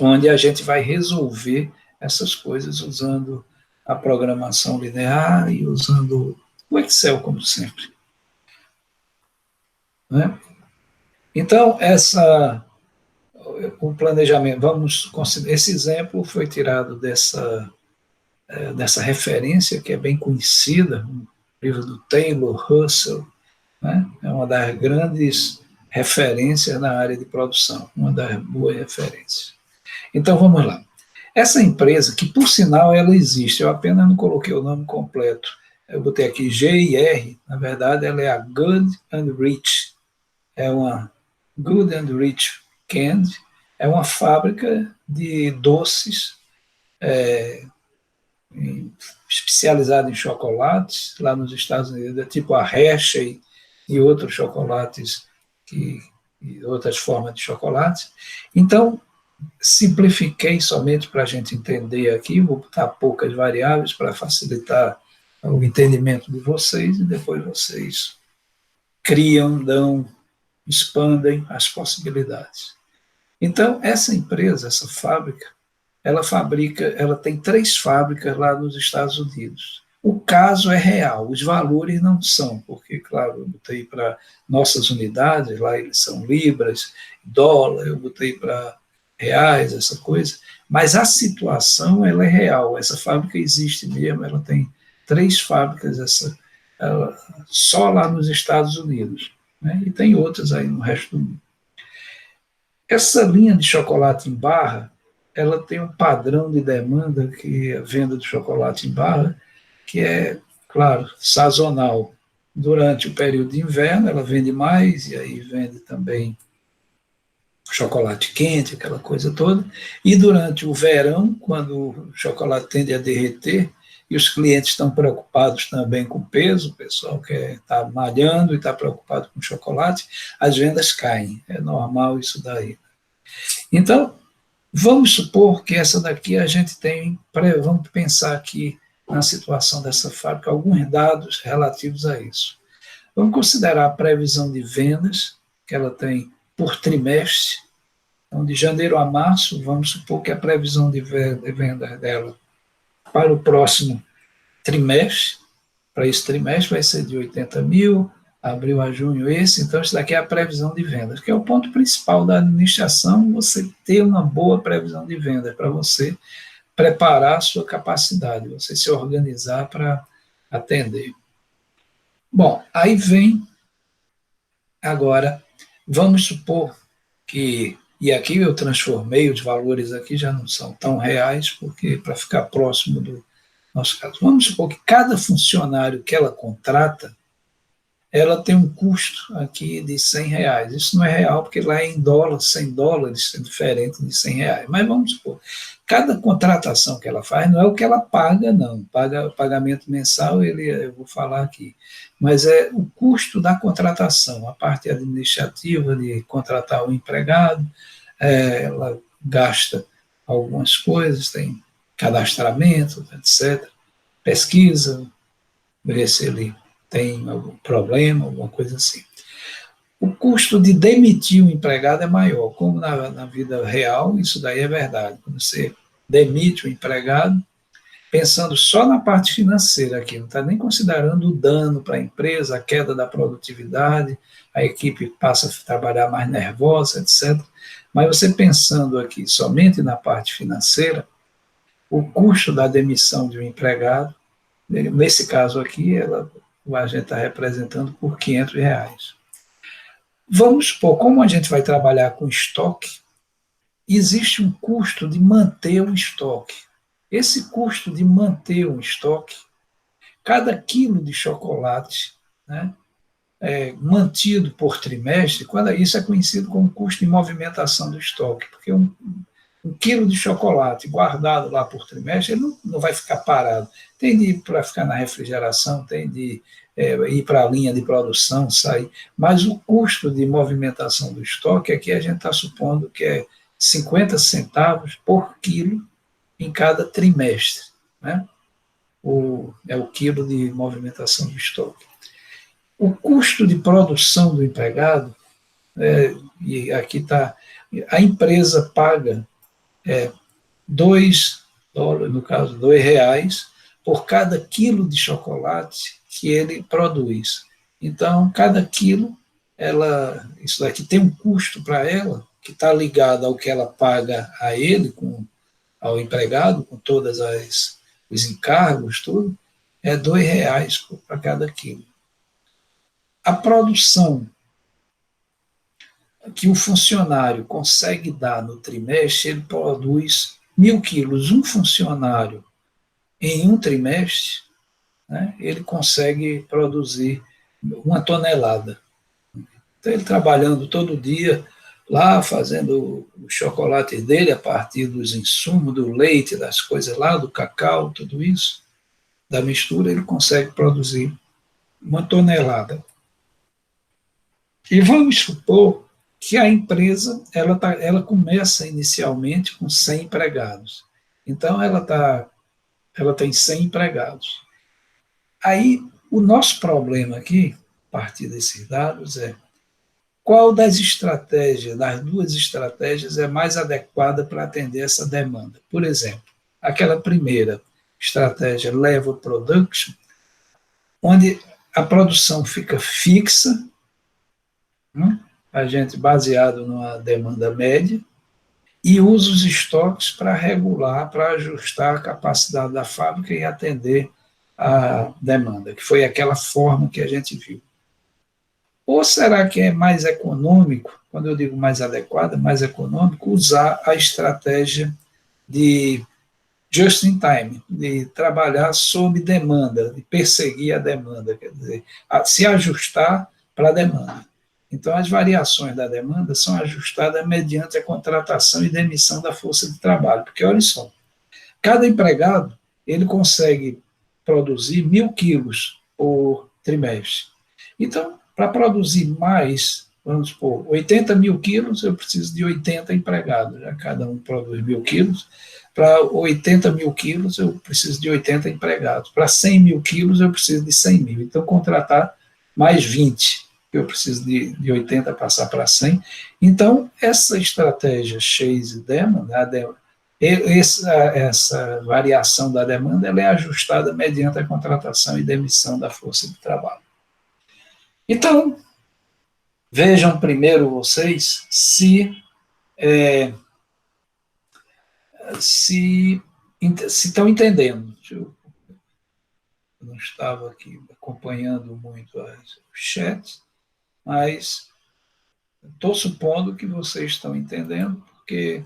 onde a gente vai resolver essas coisas usando a programação linear e usando o Excel, como sempre. Né? Então, o planejamento, vamos considerar, esse exemplo foi tirado dessa referência, que é bem conhecida, um livro do Taylor Russell, né? É uma das grandes referências na área de produção, uma das boas referências. Então, vamos lá. Essa empresa, que por sinal ela existe, eu apenas não coloquei o nome completo, eu botei aqui GIR, na verdade ela é a Good and Rich, é uma Good and Rich Candy, é uma fábrica de doces especializada em chocolates, lá nos Estados Unidos, tipo a Hershey e outros chocolates, e outras formas de chocolate. Então, simplifiquei somente para a gente entender aqui, vou botar poucas variáveis para facilitar o entendimento de vocês, e depois vocês criam, expandem as possibilidades. Então, essa empresa, essa fábrica, ela tem 3 fábricas lá nos Estados Unidos. O caso é real, os valores não são, porque, claro, eu botei para nossas unidades, lá eles são libras, dólar, eu botei para reais, essa coisa, mas a situação ela é real, essa fábrica existe mesmo, ela tem 3 fábricas, só lá nos Estados Unidos, né? E tem outras aí no resto do mundo. Essa linha de chocolate em barra, ela tem um padrão de demanda, que é a venda de chocolate em barra, que é, claro, sazonal. Durante o período de inverno, ela vende mais, e aí vende também chocolate quente, aquela coisa toda. E durante o verão, quando o chocolate tende a derreter, e os clientes estão preocupados também com o peso, o pessoal que está malhando e está preocupado com o chocolate, as vendas caem. É normal isso daí. Então, vamos supor que essa daqui a gente tem, vamos pensar aqui na situação dessa fábrica, alguns dados relativos a isso. Vamos considerar a previsão de vendas que ela tem por trimestre. Então, de janeiro a março, vamos supor que a previsão de vendas dela para o próximo trimestre, para esse trimestre vai ser de 80 mil, abril a junho esse, então isso daqui é a previsão de vendas, que é o ponto principal da administração, você ter uma boa previsão de vendas, para você preparar a sua capacidade, você se organizar para atender. Bom, aí vem agora, vamos supor que, e aqui eu transformei, os valores aqui já não são tão reais, porque para ficar próximo do nosso caso, vamos supor que cada funcionário que ela contrata, ela tem um custo aqui de R$100. Isso não é real, porque lá é em dólar, $100 é diferente de R$100. Mas vamos supor, cada contratação que ela faz não é o que ela paga, não. Paga o pagamento mensal, eu vou falar aqui. Mas é o custo da contratação, a parte administrativa de contratar o empregado, ela gasta algumas coisas, tem cadastramento, etc., pesquisa, ver se ele tem algum problema, alguma coisa assim. O custo de demitir o empregado é maior, como na vida real, isso daí é verdade. Quando você demite o empregado, pensando só na parte financeira aqui, não está nem considerando o dano para a empresa, a queda da produtividade, a equipe passa a trabalhar mais nervosa, etc. Mas você pensando aqui somente na parte financeira, o custo da demissão de um empregado, nesse caso aqui, a gente está representando por R$ 500. Vamos supor, como a gente vai trabalhar com estoque, existe um custo de manter o estoque. Esse custo de manter um estoque, cada quilo de chocolate, né, mantido por trimestre, isso é conhecido como custo de movimentação do estoque, porque um quilo de chocolate guardado lá por trimestre, ele não vai ficar parado. Tem de ir para ficar na refrigeração, tem de ir para a linha de produção, sair. Mas o custo de movimentação do estoque aqui a gente está supondo que é 50 centavos por quilo em cada trimestre. Né? É o quilo de movimentação do estoque. O custo de produção do empregado, e aqui está, a empresa paga $2, no caso, R$ 2, por cada quilo de chocolate que ele produz. Então, cada quilo, isso daqui tem um custo para ela, que está ligado ao que ela paga a ele, ao empregado, com todos os encargos, tudo, é R$ 2 para cada quilo. A produção que o funcionário consegue dar no trimestre, ele produz 1.000 quilos. Um funcionário, em um trimestre, né, ele consegue produzir 1 tonelada. Então, ele trabalhando todo dia lá, fazendo o chocolate dele a partir dos insumos, do leite, das coisas lá, do cacau, tudo isso, da mistura, ele consegue produzir 1 tonelada. E vamos supor que a empresa ela começa inicialmente com 100 empregados. Então, ela tem 100 empregados. Aí, o nosso problema aqui, a partir desses dados, é qual das duas estratégias é mais adequada para atender essa demanda. Por exemplo, aquela primeira estratégia, level production, onde a produção fica fixa, a gente baseado numa demanda média, e usa os estoques para regular, para ajustar a capacidade da fábrica e atender a demanda, que foi aquela forma que a gente viu. Ou será que é mais econômico, quando eu digo mais adequada, mais econômico, usar a estratégia de just in time, de trabalhar sob demanda, de perseguir a demanda, quer dizer, se ajustar para a demanda. Então, as variações da demanda são ajustadas mediante a contratação e demissão da força de trabalho, porque, olha só, cada empregado ele consegue produzir 1.000 quilos por trimestre. Então, para produzir mais, vamos supor, 80.000 quilos, eu preciso de 80 empregados, já cada um produz 1.000 quilos. Para 80.000 quilos, eu preciso de 80 empregados. Para 100.000 quilos, eu preciso de 100.000. Então, contratar mais 20, eu preciso de 80 passar para 100. Então, essa estratégia Chase Demand, essa variação da demanda, ela é ajustada mediante a contratação e demissão da força de trabalho. Então, vejam primeiro vocês se estão entendendo. Eu não estava aqui acompanhando muito o chat, mas estou supondo que vocês estão entendendo, porque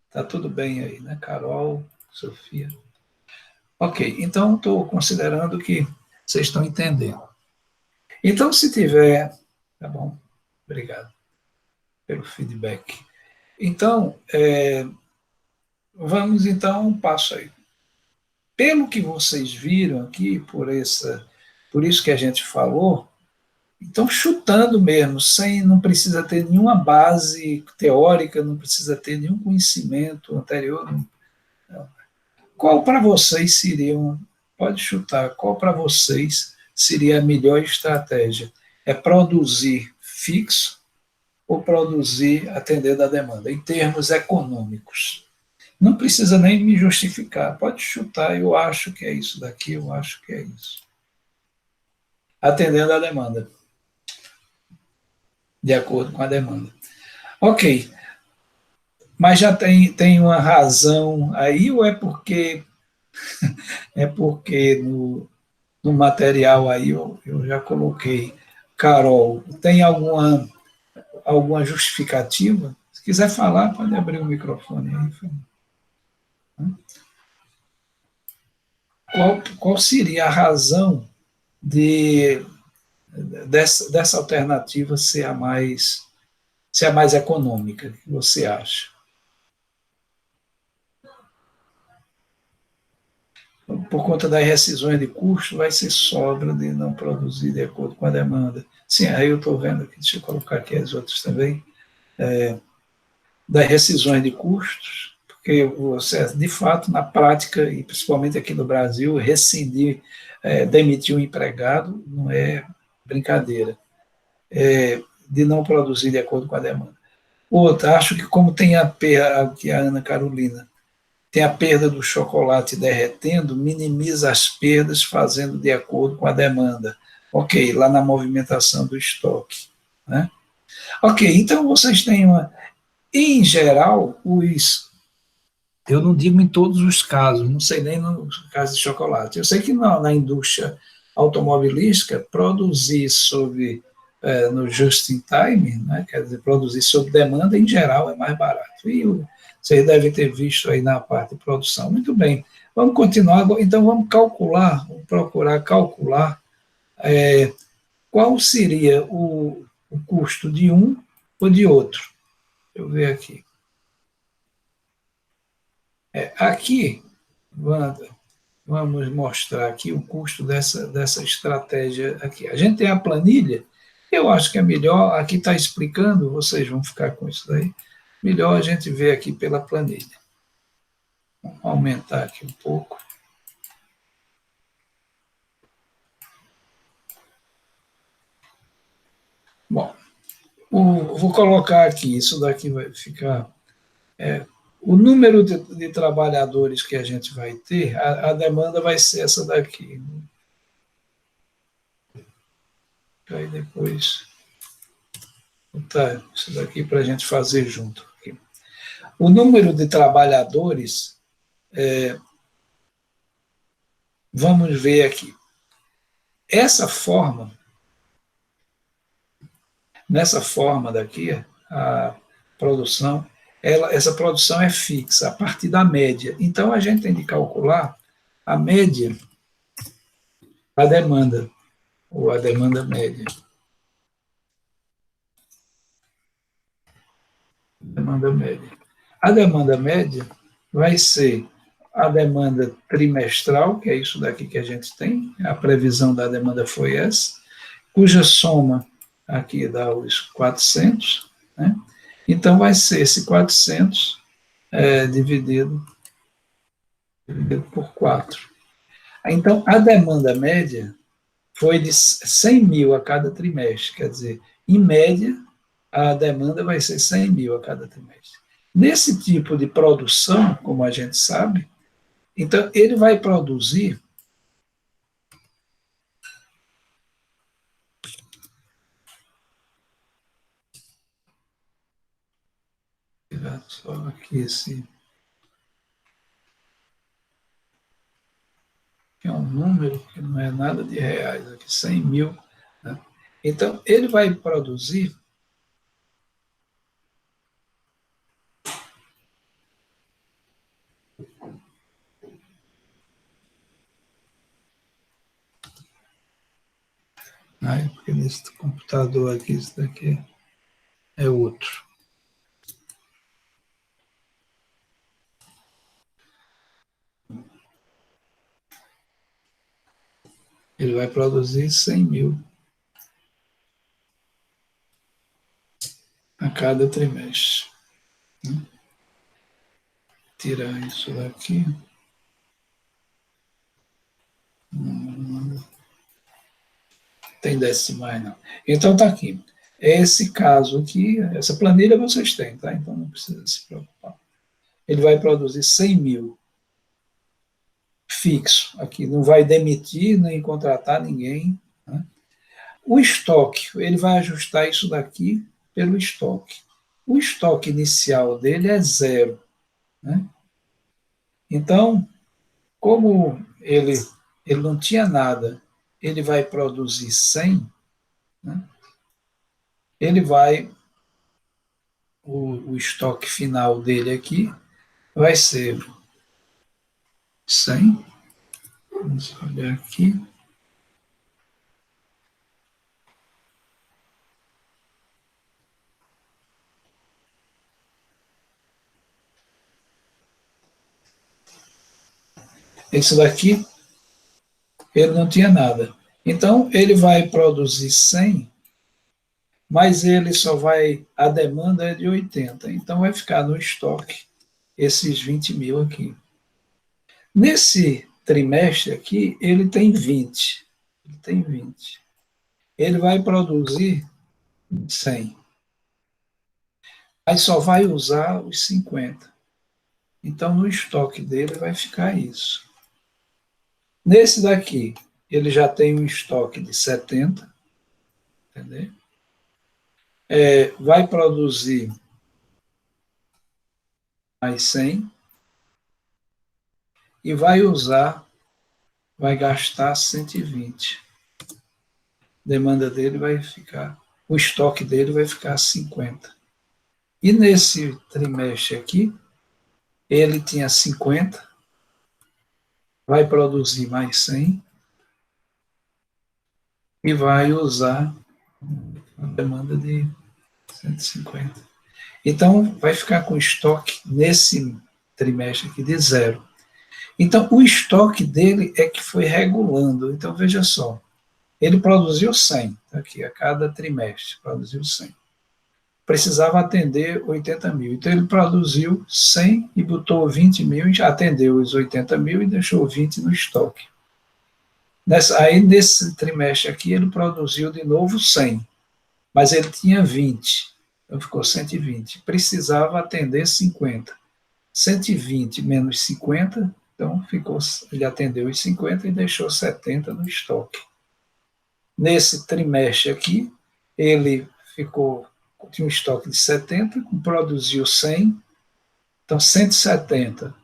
está tudo bem aí, né, Carol, Sofia? Ok, então estou considerando que vocês estão entendendo. Então, se tiver, tá bom, obrigado pelo feedback. Então, vamos então um passo aí. Pelo que vocês viram aqui, por isso que a gente falou, então chutando mesmo, não precisa ter nenhuma base teórica, não precisa ter nenhum conhecimento anterior. Não. Qual para vocês pode chutar, qual para vocês seria a melhor estratégia? É produzir fixo ou produzir atendendo à demanda, em termos econômicos? Não precisa nem me justificar, pode chutar, eu acho que é isso daqui, eu acho que é isso. Atendendo à demanda, de acordo com a demanda. Ok, mas já tem uma razão aí, ou é porque no material aí eu já coloquei, Carol, tem alguma justificativa? Se quiser falar, pode abrir o microfone aí. Qual seria a razão de, dessa alternativa ser a mais econômica, que você acha? Por conta das rescisões de custo, vai ser sobra de não produzir de acordo com a demanda. Sim, aí eu estou vendo aqui, deixa eu colocar aqui as outras também, das rescisões de custos, porque você, de fato, na prática, e principalmente aqui no Brasil, rescindir, demitir um empregado não é brincadeira, de não produzir de acordo com a demanda. Outra, acho que como tem aqui a Ana Carolina, tem a perda do chocolate derretendo, minimiza as perdas fazendo de acordo com a demanda. Ok, lá na movimentação do estoque. Né? Ok, então vocês têm uma. Em geral, eu não digo em todos os casos, não sei nem no caso de chocolate. Eu sei que na indústria automobilística, produzir no just in time, né, quer dizer, produzir sob demanda, em geral, é mais barato. E vocês devem ter visto aí na parte de produção. Muito bem, vamos continuar. Então, vamos procurar calcular qual seria o custo de um ou de outro. Deixa eu ver aqui. Aqui, Wanda, vamos mostrar aqui o custo dessa estratégia aqui. A gente tem a planilha, eu acho que é melhor, aqui está explicando, vocês vão ficar com isso daí, melhor a gente ver aqui pela planilha. Vamos aumentar aqui um pouco. Bom, vou colocar aqui, isso daqui vai ficar... o número de trabalhadores que a gente vai ter, a demanda vai ser essa daqui. Aí depois... Tá, isso daqui para a gente fazer junto. Aqui. O número de trabalhadores, vamos ver aqui. Essa forma, nessa forma daqui, a produção, essa produção é fixa, a partir da média. Então, a gente tem de calcular a média da demanda, ou a demanda média. Demanda média. A demanda média vai ser a demanda trimestral, que é isso daqui que a gente tem, a previsão da demanda foi essa, cuja soma aqui dá os 400, né? Então vai ser esse 400 dividido por 4. Então a demanda média foi de 100 mil a cada trimestre, quer dizer, em média, a demanda vai ser 100 mil a cada trimestre. Nesse tipo de produção, como a gente sabe, então ele vai produzir só aqui que é um número que não é nada de reais, aqui 100 mil. Né? Então, ele vai produzir porque nesse computador aqui, isso daqui é outro. Ele vai produzir 100 mil a cada trimestre. Né? Tirar isso daqui. Não tem decimais, não. Então, está aqui. Esse caso aqui, essa planilha vocês têm, tá? Então não precisa se preocupar. ele vai produzir 100 mil fixo aqui, não vai demitir nem contratar ninguém, né? O estoque, ele vai ajustar isso daqui pelo estoque. O estoque inicial dele é zero, né? Então, como ele não tinha nada, ele vai produzir 100, né? Ele vai, o estoque final dele aqui vai ser 100. Vamos olhar aqui. Esse daqui, ele não tinha nada. Então, ele vai produzir 100, mas ele só vai, a demanda é de 80. Então, vai ficar no estoque esses 20 mil aqui. Nesse trimestre aqui, ele tem 20. Ele tem 20. Ele vai produzir 100, mas só vai usar os 50. Então, no estoque dele vai ficar isso. Nesse daqui, ele já tem um estoque de 70, entendeu? Vai produzir mais 100 e vai gastar 120. A demanda dele vai ficar, o estoque dele vai ficar 50. E nesse trimestre aqui, ele tinha 50, vai produzir mais 100 e vai usar a demanda de 150. Então, vai ficar com estoque nesse trimestre aqui de zero. Então, o estoque dele é que foi regulando. Então, veja só, ele produziu 100, aqui, a cada trimestre, produziu 100. Precisava atender 80 mil. Então, ele produziu 100 e botou 20 mil, e já atendeu os 80 mil e deixou 20 no estoque. Aí, nesse trimestre aqui, ele produziu de novo 100, mas ele tinha 20, então ficou 120. Precisava atender 50. 120 menos 50, então ele atendeu os 50 e deixou 70 no estoque. Nesse trimestre aqui, ele tinha um estoque de 70, produziu 100, então 170,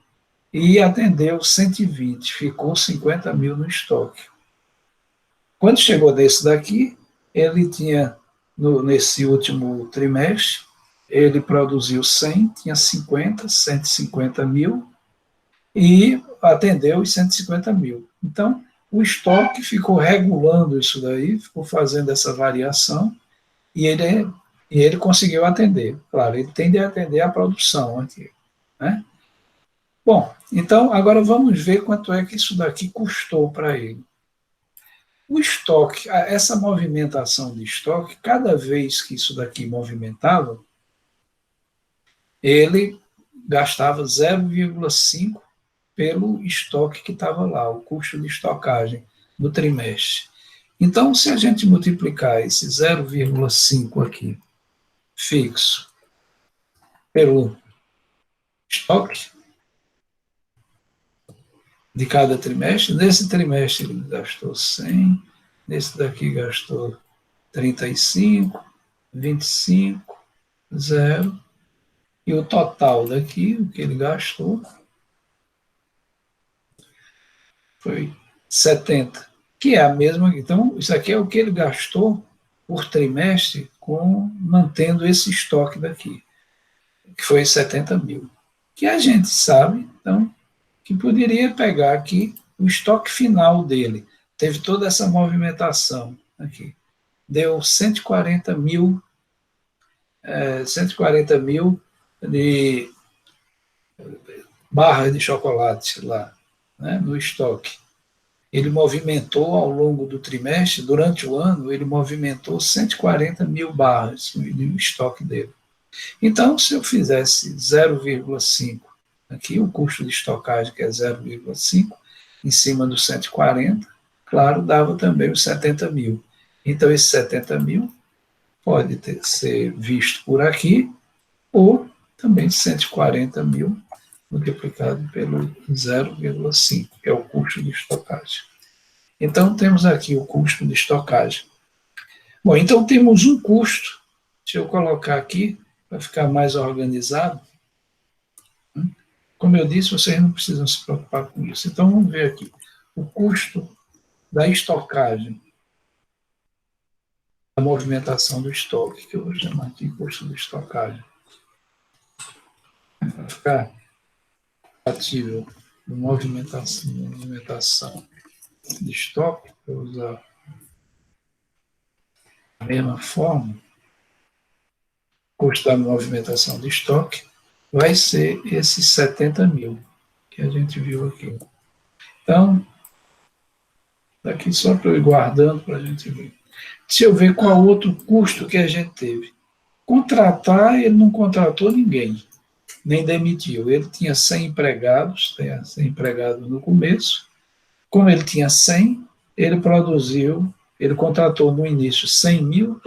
e atendeu 120, ficou 50 mil no estoque. Quando chegou nesse daqui, ele tinha, nesse último trimestre, ele produziu 100, tinha 50, 150 mil, e atendeu os 150 mil. Então, o estoque ficou regulando isso daí, ficou fazendo essa variação, e ele conseguiu atender. Claro, ele tem de atender a produção aqui, né? Bom, então agora vamos ver quanto é que isso daqui custou para ele. O estoque, essa movimentação de estoque, cada vez que isso daqui movimentava, ele gastava 0,5 pelo estoque que estava lá, o custo de estocagem no trimestre. Então, se a gente multiplicar esse 0,5 aqui, fixo, pelo estoque de cada trimestre, nesse trimestre ele gastou 100, nesse daqui gastou 35, 25, 0, e o total daqui, o que ele gastou, foi 70, que é a mesma. Então, isso aqui é o que ele gastou por trimestre mantendo esse estoque daqui, que foi 70 mil. Que a gente sabe, então, que poderia pegar aqui o estoque final dele. Teve toda essa movimentação aqui. Deu 140 mil, 140 mil de barras de chocolate lá, né, no estoque. Ele movimentou ao longo do trimestre, durante o ano, ele movimentou 140 mil barras no estoque dele. Então, se eu fizesse 0,5, aqui o custo de estocagem, que é 0,5, em cima dos 140, claro, dava também os 70 mil. Então, esses 70 mil pode ser visto por aqui, ou também 140 mil multiplicado pelo 0,5, que é o custo de estocagem. Então, temos aqui o custo de estocagem. Bom, então temos um custo, deixa eu colocar aqui, para ficar mais organizado. Como eu disse, vocês não precisam se preocupar com isso. Então, vamos ver aqui. O custo da estocagem, a movimentação do estoque, que eu vou chamar aqui custo de estocagem. Para ficar compatível com movimentação de estoque, para usar a mesma forma, o custo da movimentação de estoque vai ser esses 70 mil que a gente viu aqui. Então, daqui só para eu ir guardando para a gente ver. Se eu ver qual outro custo que a gente teve. Contratar, ele não contratou ninguém, nem demitiu. Ele tinha 100 empregados, 100 empregados no começo. Como ele tinha 100, ele produziu, ele contratou no início 100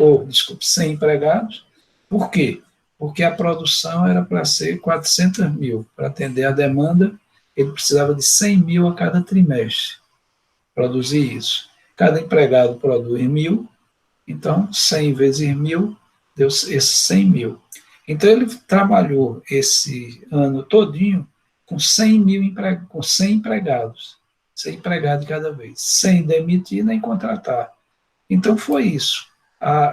empregados. Por quê? Porque a produção era para ser 400 mil. Para atender a demanda, ele precisava de 100 mil a cada trimestre. Produzir isso. Cada empregado produz 1.000, então 100 vezes 1.000 deu esses 100 mil. Então ele trabalhou esse ano todinho com 100 com 100 empregados. 100 empregados cada vez, sem demitir nem contratar. Então foi isso.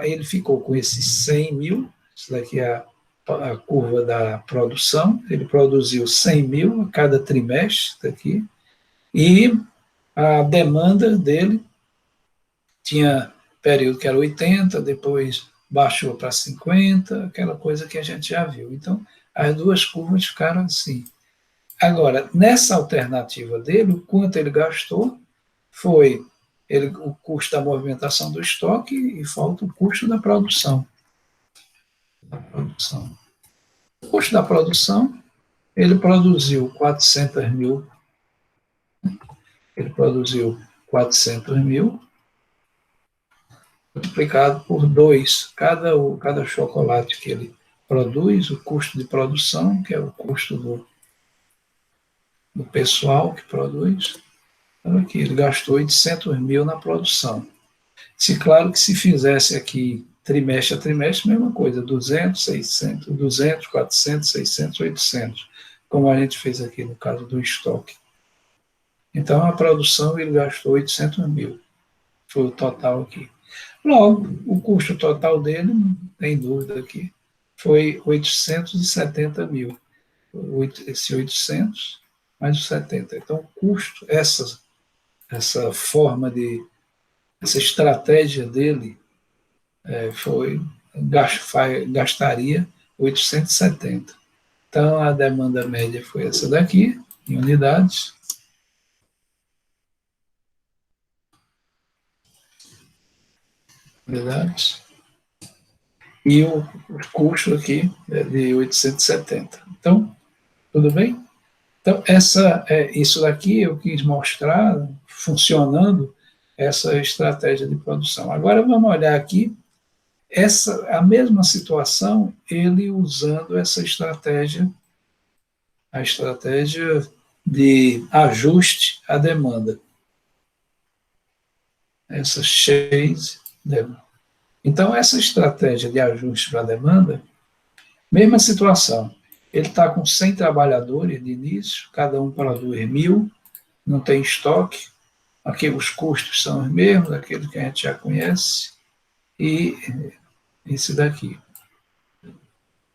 Ele ficou com esses 100 mil, isso daqui é a curva da produção, ele produziu 100 mil a cada trimestre, daqui, e a demanda dele tinha período que era 80, depois baixou para 50, aquela coisa que a gente já viu. Então, as duas curvas ficaram assim. Agora, nessa alternativa dele, o quanto ele gastou foi o custo da movimentação do estoque e falta o custo da produção. O custo da produção, ele produziu 400 mil. Ele produziu 400 mil, multiplicado por 2. Cada chocolate que ele produz, o custo de produção, que é o custo do pessoal que produz, aqui, ele gastou 800 mil na produção. Claro que se fizesse aqui trimestre a trimestre, mesma coisa, 200, 600, 200, 400, 600, 800, como a gente fez aqui no caso do estoque. Então, a produção ele gastou 800 mil, foi o total aqui. Logo, o custo total dele, não tem dúvida aqui, foi 870 mil. Esse 800 mais os 70. Então, o custo, essa forma essa estratégia dele gastaria 870. Então, a demanda média foi essa daqui, em unidades. E o custo aqui é de 870. Então, tudo bem? Então, isso daqui eu quis mostrar funcionando essa estratégia de produção. Agora vamos olhar aqui a mesma situação, ele usando essa estratégia, a estratégia de ajuste à demanda. Essa chase demanda. Então, essa estratégia de ajuste para a demanda, mesma situação. Ele está com 100 trabalhadores de início, cada um produz 1.000, não tem estoque, aqui os custos são os mesmos, aqueles que a gente já conhece, e esse daqui.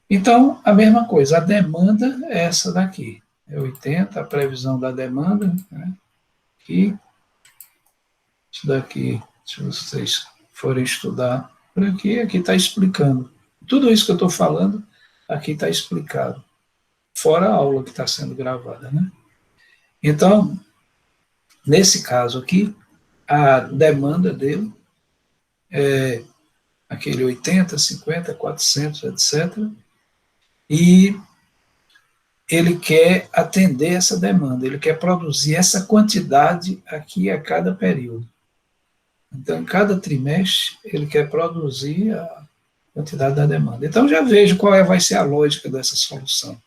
Então, a mesma coisa, a demanda é essa daqui, é 80, a previsão da demanda, né? E isso daqui, se vocês forem estudar por aqui está explicando. Tudo isso que eu estou falando, aqui está explicado. Fora a aula que está sendo gravada, né? Então, nesse caso aqui, a demanda dele é aquele 80, 50, 400, etc. E ele quer atender essa demanda, ele quer produzir essa quantidade aqui a cada período. Então, em cada trimestre, ele quer produzir a quantidade da demanda. Então, já vejo qual vai ser a lógica dessa solução.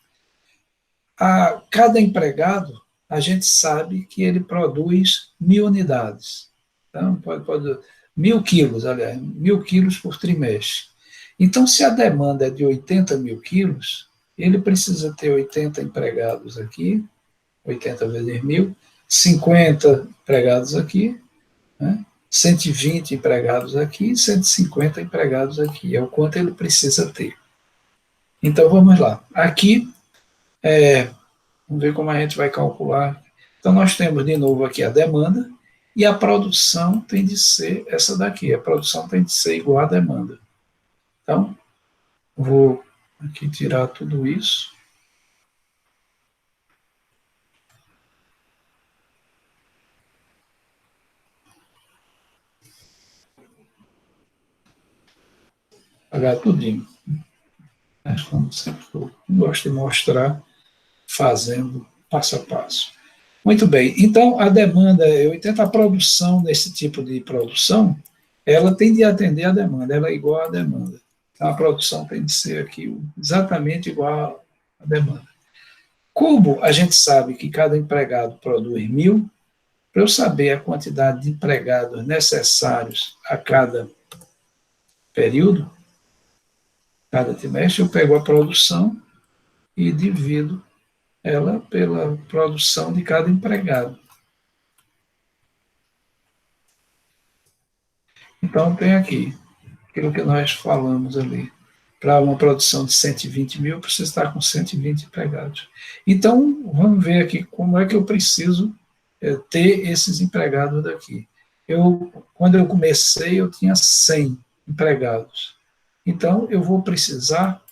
Cada empregado, a gente sabe que ele produz 1.000 unidades. Então, pode 1.000 quilos, aliás, 1.000 quilos por trimestre. Então, se a demanda é de 80 mil quilos, ele precisa ter 80 empregados aqui, 80 vezes 1.000, 50 empregados aqui, né? 120 empregados aqui, 150 empregados aqui. É o quanto ele precisa ter. Então, vamos lá. Aqui, vamos ver como a gente vai calcular. Então, nós temos de novo aqui a demanda e a produção tem de ser essa daqui. A produção tem de ser igual à demanda. Então, vou aqui tirar tudo isso. Pagar tudinho. Mas, como sempre, eu gosto de mostrar fazendo passo a passo. Muito bem. Então, a demanda é 80, a produção nesse tipo de produção, ela tem de atender a demanda, ela é igual à demanda. Então, a produção tem de ser aqui exatamente igual à demanda. Como a gente sabe que cada empregado produz 1.000, para eu saber a quantidade de empregados necessários a cada período, cada trimestre, eu pego a produção e divido ela pela produção de cada empregado. Então, tem aqui aquilo que nós falamos ali. Para uma produção de 120 mil, eu preciso estar com 120 empregados. Então, vamos ver aqui como é que eu preciso ter esses empregados daqui. Quando eu comecei, eu tinha 100 empregados. Então, eu vou precisar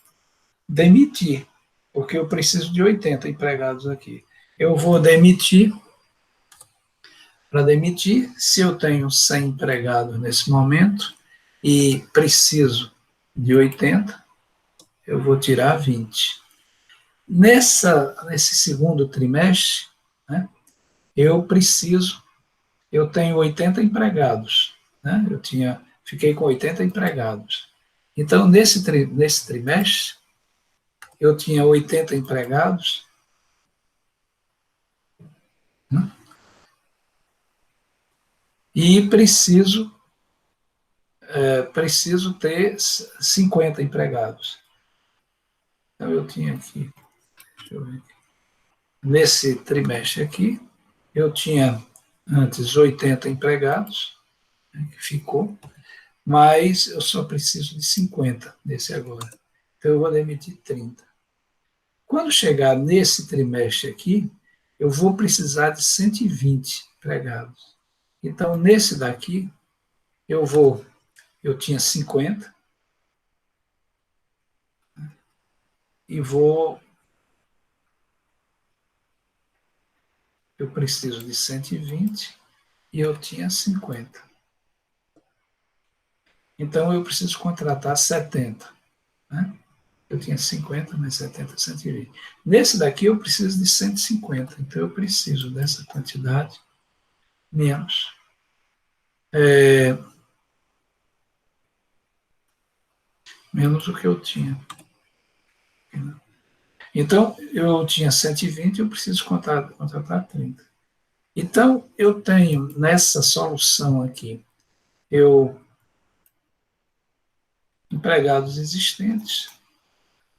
demitir, porque eu preciso de 80 empregados aqui. Eu vou demitir. Para demitir, se eu tenho 100 empregados nesse momento e preciso de 80, eu vou tirar 20. Nesse segundo trimestre, né, eu tenho 80 empregados, né, fiquei com 80 empregados. Então, nesse trimestre, eu tinha 80 empregados, né, e preciso ter 50 empregados. Então, eu tinha aqui, deixa eu ver aqui. Nesse trimestre aqui, eu tinha antes 80 empregados, né, que ficou, mas eu só preciso de 50 nesse agora. Então, eu vou demitir 30. Quando chegar nesse trimestre aqui, eu vou precisar de 120 empregados. Então, nesse daqui, eu tinha 50 e eu preciso de 120 e eu tinha 50. Então, eu preciso contratar 70. Né? Eu tinha 50, mais 70, 120. Nesse daqui, eu preciso de 150. Então, eu preciso dessa quantidade menos. Menos o que eu tinha. Então, eu tinha 120 e eu preciso contratar 30. Então, eu tenho nessa solução aqui, empregados existentes,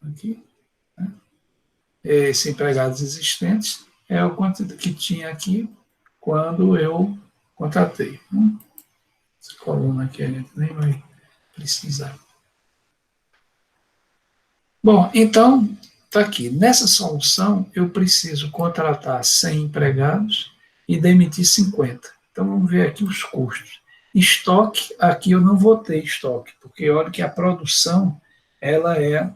aqui, né? Esses empregados existentes é o quanto que tinha aqui quando eu contratei. Essa coluna aqui a gente nem vai precisar. Bom, então, está aqui. Nessa solução, eu preciso contratar 100 empregados e demitir 50. Então, vamos ver aqui os custos. Estoque, aqui eu não vou ter estoque, porque olha que a produção ela é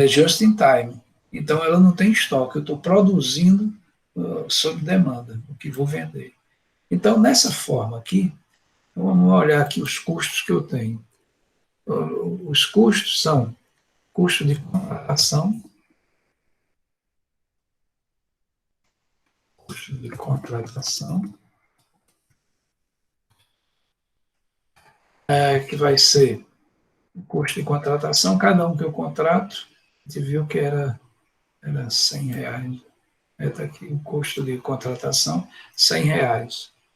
just in time. Então, ela não tem estoque. Eu estou produzindo sob demanda, o que vou vender. Então, nessa forma aqui, vamos olhar aqui os custos que eu tenho. Os custos são custo de contratação, que vai ser o custo de contratação, cada um que eu contrato, a gente viu que era era R$ 100. Está aqui o custo de contratação, R$ 100.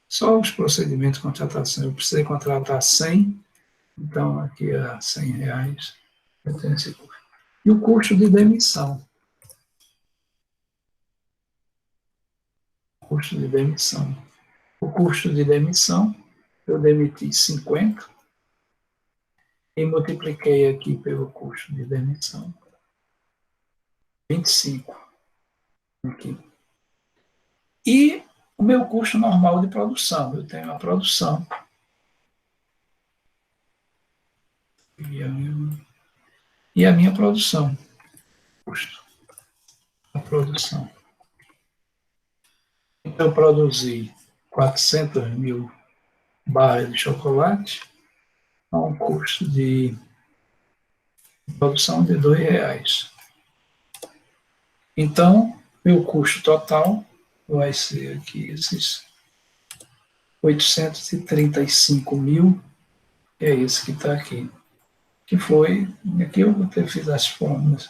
Só os procedimentos de contratação. Eu precisei contratar 100, então aqui é R$ 100. Eu tenho esse custo. E o custo de demissão. Custo de demissão. O custo de demissão, eu demiti 50 e multipliquei aqui pelo custo de demissão. 25. Aqui. E o meu custo normal de produção. Eu tenho a produção. E a minha produção. Custo. A produção. Então, eu produzi 400 mil barras de chocolate a um custo de produção de R$ 2. Então, meu custo total vai ser aqui esses 835 mil, é esse que está aqui. Que foi, aqui eu até fiz as fórmulas,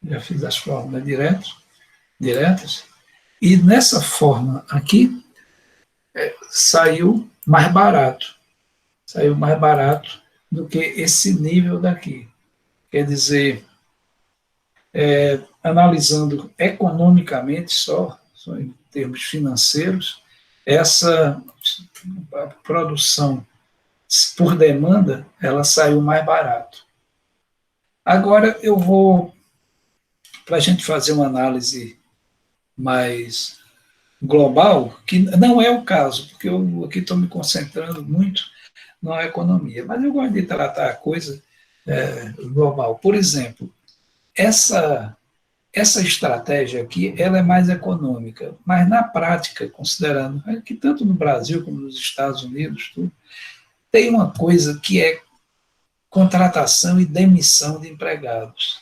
já fiz as fórmulas diretas, e nessa forma aqui, saiu mais barato do que esse nível daqui. Quer dizer, analisando economicamente só em termos financeiros, essa produção por demanda, ela saiu mais barato. Agora eu vou, para a gente fazer uma análise mais global, que não é o caso, porque eu aqui estou me concentrando muito na economia, mas eu gosto de tratar a coisa global. Por exemplo, essa estratégia aqui, ela é mais econômica, mas na prática, considerando que tanto no Brasil como nos Estados Unidos, tem uma coisa que é contratação e demissão de empregados.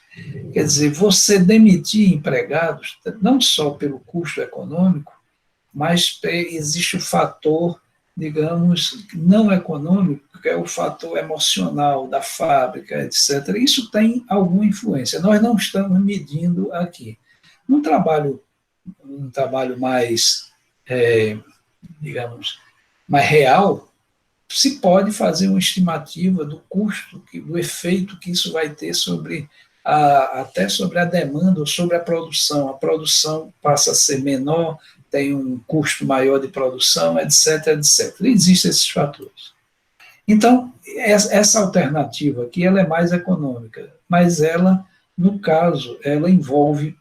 Quer dizer, você demitir empregados, não só pelo custo econômico, mas existe o fator, digamos, não econômico, que é o fator emocional da fábrica, etc. Isso tem alguma influência. Nós não estamos medindo aqui. Um trabalho mais, digamos, mais real, se pode fazer uma estimativa do custo, do efeito que isso vai ter até sobre a demanda ou sobre a produção. A produção passa a ser menor, tem um custo maior de produção, etc, etc. Existem esses fatores. Então, essa alternativa aqui, ela é mais econômica, mas ela, no caso, ela envolve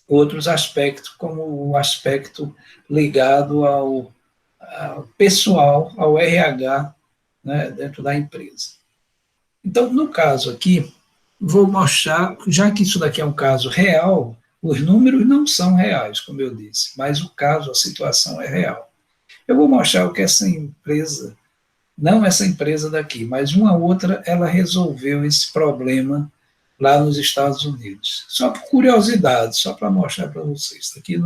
outros aspectos, como o aspecto ligado ao pessoal, ao RH, né, dentro da empresa. Então, no caso aqui, vou mostrar, já que isso daqui é um caso real, os números não são reais, como eu disse, mas o caso, a situação é real. Eu vou mostrar o que essa empresa, não essa empresa daqui, mas uma outra, ela resolveu esse problema lá nos Estados Unidos. Só por curiosidade, só para mostrar para vocês. Isso aqui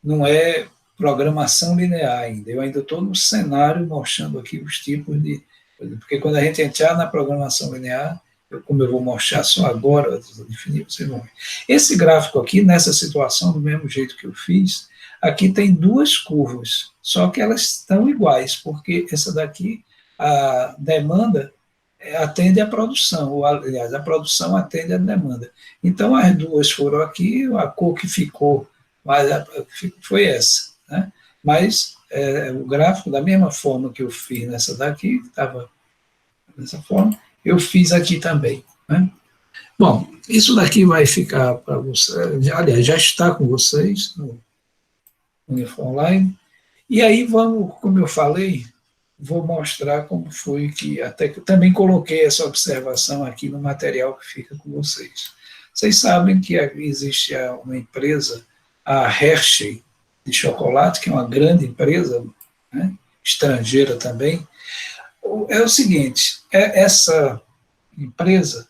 não é programação linear ainda. Eu ainda estou no cenário mostrando aqui os tipos de... Porque quando a gente entrar na programação linear, como eu vou mostrar só agora, definir, vocês vão ver. Esse gráfico aqui, nessa situação, do mesmo jeito que eu fiz, aqui tem duas curvas, só que elas estão iguais, porque essa daqui, a demanda atende à produção, ou aliás, a produção atende à demanda. Então, as duas foram aqui, a cor que ficou foi essa. Né? Mas o gráfico, da mesma forma que eu fiz nessa daqui, que estava dessa forma, eu fiz aqui também. Né? Bom, isso daqui vai ficar para vocês, aliás, já está com vocês no Uniform. E aí vamos, como eu falei, vou mostrar como foi que, até que eu também coloquei essa observação aqui no material que fica com vocês. Vocês sabem que existe uma empresa, a Hershey, de chocolate, que é uma grande empresa, né, estrangeira também. É o seguinte, essa empresa,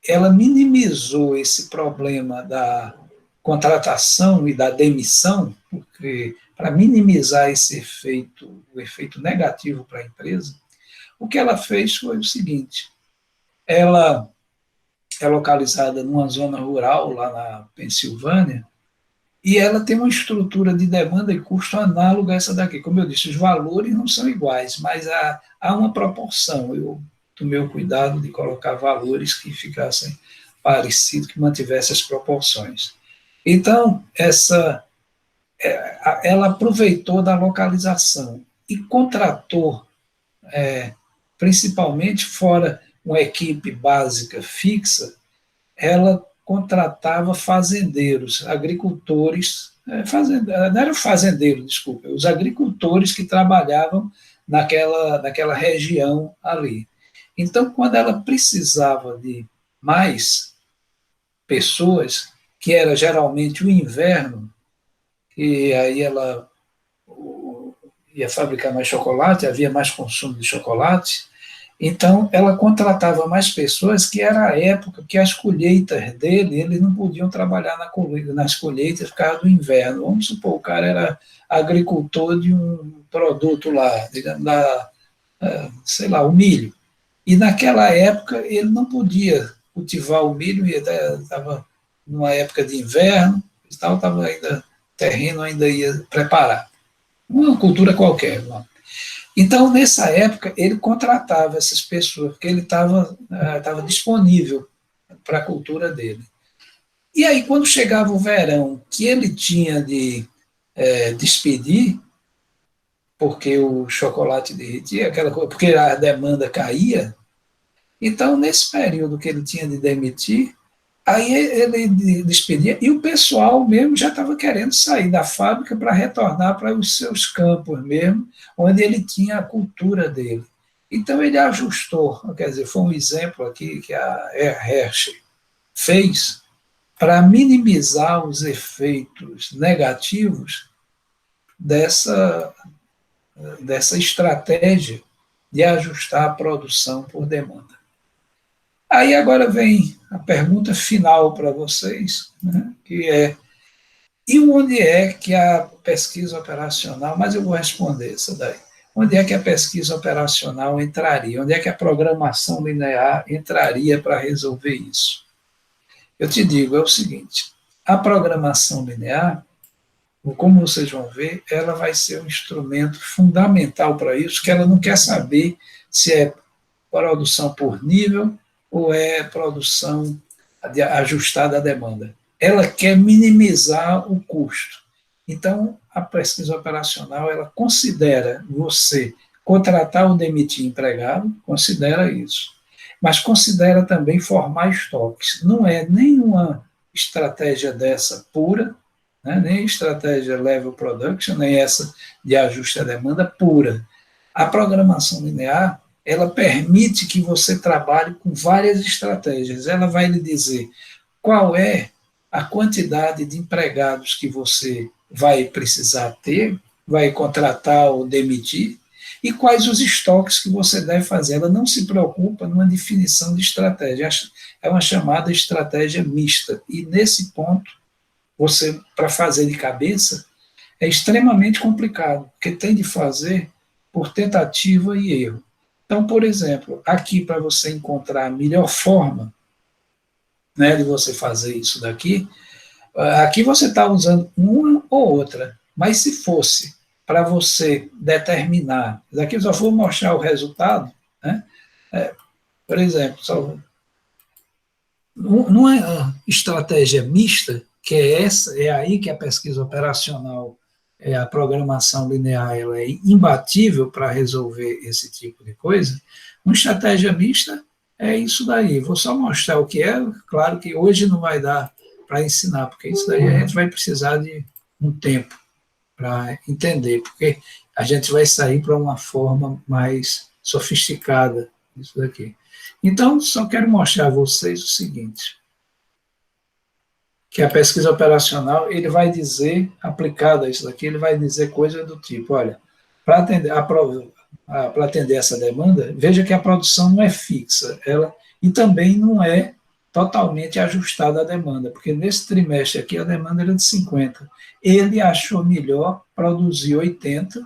ela minimizou esse problema da contratação e da demissão, porque para minimizar esse efeito, o efeito negativo para a empresa, o que ela fez foi o seguinte, ela é localizada numa zona rural, lá na Pensilvânia, e ela tem uma estrutura de demanda e custo análoga a essa daqui. Como eu disse, os valores não são iguais, mas há uma proporção. Eu tomei o cuidado de colocar valores que ficassem parecidos, que mantivessem as proporções. Então, ela aproveitou da localização e contratou, principalmente fora uma equipe básica fixa, ela contratava fazendeiros, agricultores, não eram fazendeiros, desculpa, os agricultores que trabalhavam naquela região ali. Então, quando ela precisava de mais pessoas, que era geralmente o inverno, e aí ela ia fabricar mais chocolate, havia mais consumo de chocolate, então ela contratava mais pessoas, que era a época que as colheitas dele, eles não podiam trabalhar nas colheitas por causa do inverno. Vamos supor, o cara era agricultor de um produto lá, digamos, sei lá, o milho. E naquela época ele não podia cultivar o milho, estava numa época de inverno, estava ainda, o terreno ainda ia preparar. Uma cultura qualquer. Então, nessa época, ele contratava essas pessoas, porque ele estava disponível para a cultura dele. E aí, quando chegava o verão, que ele tinha de despedir, porque o chocolate derretia, aquela coisa, porque a demanda caía, então, nesse período que ele tinha de demitir, aí ele despedia, e o pessoal mesmo já estava querendo sair da fábrica para retornar para os seus campos mesmo, onde ele tinha a cultura dele. Então ele ajustou, quer dizer, foi um exemplo aqui que a Hershey fez para minimizar os efeitos negativos dessa estratégia de ajustar a produção por demanda. Aí agora vem a pergunta final para vocês, né, que é: e onde é que a pesquisa operacional, mas eu vou responder essa daí, onde é que a pesquisa operacional entraria? Onde é que a programação linear entraria para resolver isso? Eu te digo, é o seguinte: a programação linear, como vocês vão ver, ela vai ser um instrumento fundamental para isso, que ela não quer saber se é produção por nível ou é produção ajustada à demanda. Ela quer minimizar o custo. Então, a pesquisa operacional, ela considera você contratar ou demitir empregado, considera isso. Mas considera também formar estoques. Não é nenhuma estratégia dessa pura, né, nem estratégia level production, nem essa de ajuste à demanda pura. A programação linear, ela permite que você trabalhe com várias estratégias. Ela vai lhe dizer qual é a quantidade de empregados que você vai precisar ter, vai contratar ou demitir, e quais os estoques que você deve fazer. Ela não se preocupa numa definição de estratégia. É uma chamada estratégia mista. E nesse ponto, você, para fazer de cabeça, é extremamente complicado, porque tem de fazer por tentativa e erro. Então, por exemplo, aqui para você encontrar a melhor forma, né, de você fazer isso daqui, aqui você está usando uma ou outra, mas se fosse para você determinar, daqui eu só vou mostrar o resultado, né, por exemplo, numa estratégia mista, que é essa, é aí que a pesquisa operacional, a programação linear, ela é imbatível para resolver esse tipo de coisa. Uma estratégia mista é isso daí. Vou só mostrar o que é. Claro que hoje não vai dar para ensinar, porque isso daí a gente vai precisar de um tempo para entender, porque a gente vai sair para uma forma mais sofisticada disso daqui. Então, só quero mostrar a vocês o seguinte, que a pesquisa operacional, ele vai dizer, aplicada a isso daqui, ele vai dizer coisa do tipo, olha, para atender essa demanda, veja que a produção não é fixa, e também não é totalmente ajustada à demanda, porque nesse trimestre aqui a demanda era de 50. Ele achou melhor produzir 80,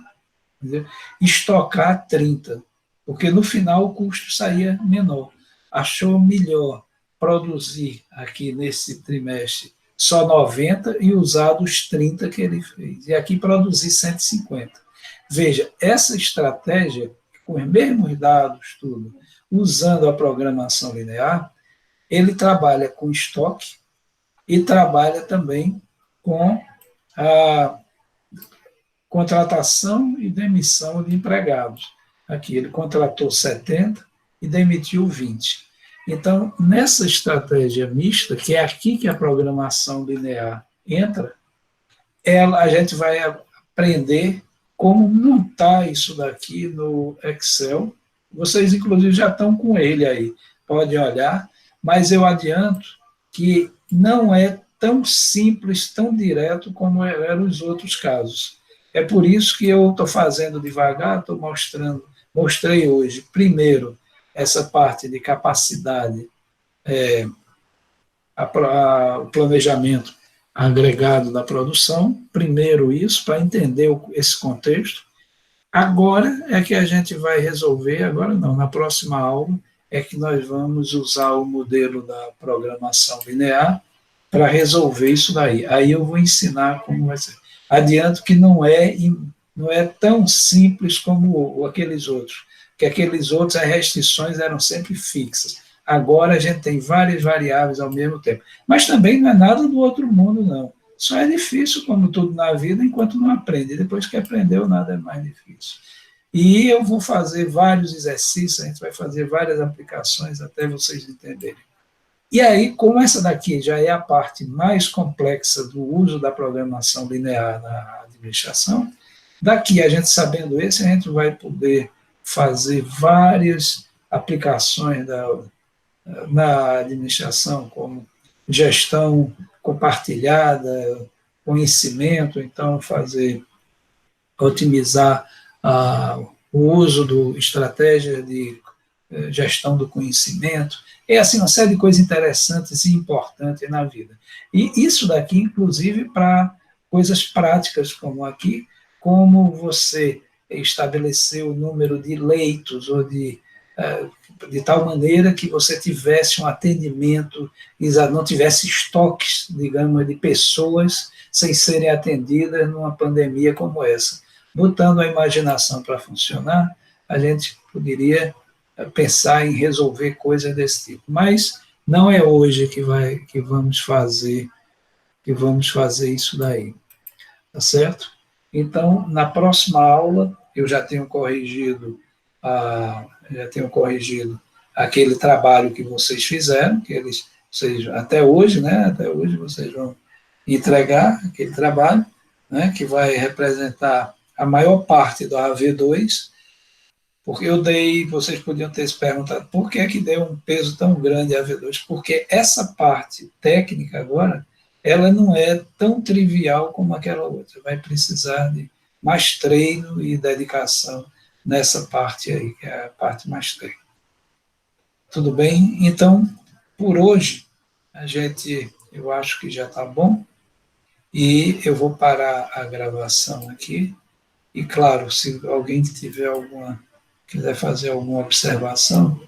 entendeu? Estocar 30, porque no final o custo saía menor. Achou melhor produzir aqui nesse trimestre só 90 e usar dos 30 que ele fez. E aqui produzir 150. Veja, essa estratégia, com os mesmos dados, tudo, usando a programação linear, ele trabalha com estoque e trabalha também com a contratação e demissão de empregados. Aqui ele contratou 70 e demitiu 20. Então, nessa estratégia mista, que é aqui que a programação linear entra, a gente vai aprender como montar isso daqui no Excel. Vocês, inclusive, já estão com ele aí, podem olhar, mas eu adianto que não é tão simples, tão direto como eram os outros casos. É por isso que eu estou fazendo devagar, estou mostrei hoje, primeiro, essa parte de capacidade, o planejamento agregado da produção, primeiro isso, para entender esse contexto. Agora é que a gente vai resolver, agora não, na próxima aula, é que nós vamos usar o modelo da programação linear para resolver isso daí. Aí eu vou ensinar como vai ser. Adianto que não é tão simples como aqueles outros, que aqueles outros, as restrições eram sempre fixas. Agora a gente tem várias variáveis ao mesmo tempo. Mas também não é nada do outro mundo, não. Só é difícil, como tudo na vida, enquanto não aprende. Depois que aprendeu, nada é mais difícil. E eu vou fazer vários exercícios, a gente vai fazer várias aplicações até vocês entenderem. E aí, como essa daqui já é a parte mais complexa do uso da programação linear na administração, daqui, a gente sabendo esse, a gente vai poder fazer várias aplicações na administração, como gestão compartilhada, conhecimento, então otimizar o uso do estratégia de gestão do conhecimento, é assim uma série de coisas interessantes e importantes na vida. E isso daqui, inclusive, para coisas práticas como aqui, como você estabelecer o número de leitos ou de tal maneira que você tivesse um atendimento, não tivesse estoques, digamos, de pessoas sem serem atendidas numa pandemia como essa. Botando a imaginação para funcionar, a gente poderia pensar em resolver coisas desse tipo. Mas não é hoje que vamos fazer isso daí, tá certo? Então, na próxima aula, eu já tenho corrigido aquele trabalho que vocês fizeram, vocês, até hoje, né? Até hoje vocês vão entregar aquele trabalho, né? Que vai representar a maior parte do AV2, porque vocês podiam ter se perguntado por que é que deu um peso tão grande a AV2, porque essa parte técnica agora, ela não é tão trivial como aquela outra, vai precisar de mais treino e dedicação nessa parte aí, que é a parte mais técnica. Tudo bem? Então, por hoje, eu acho que já está bom, e eu vou parar a gravação aqui, e claro, se alguém quiser fazer alguma observação,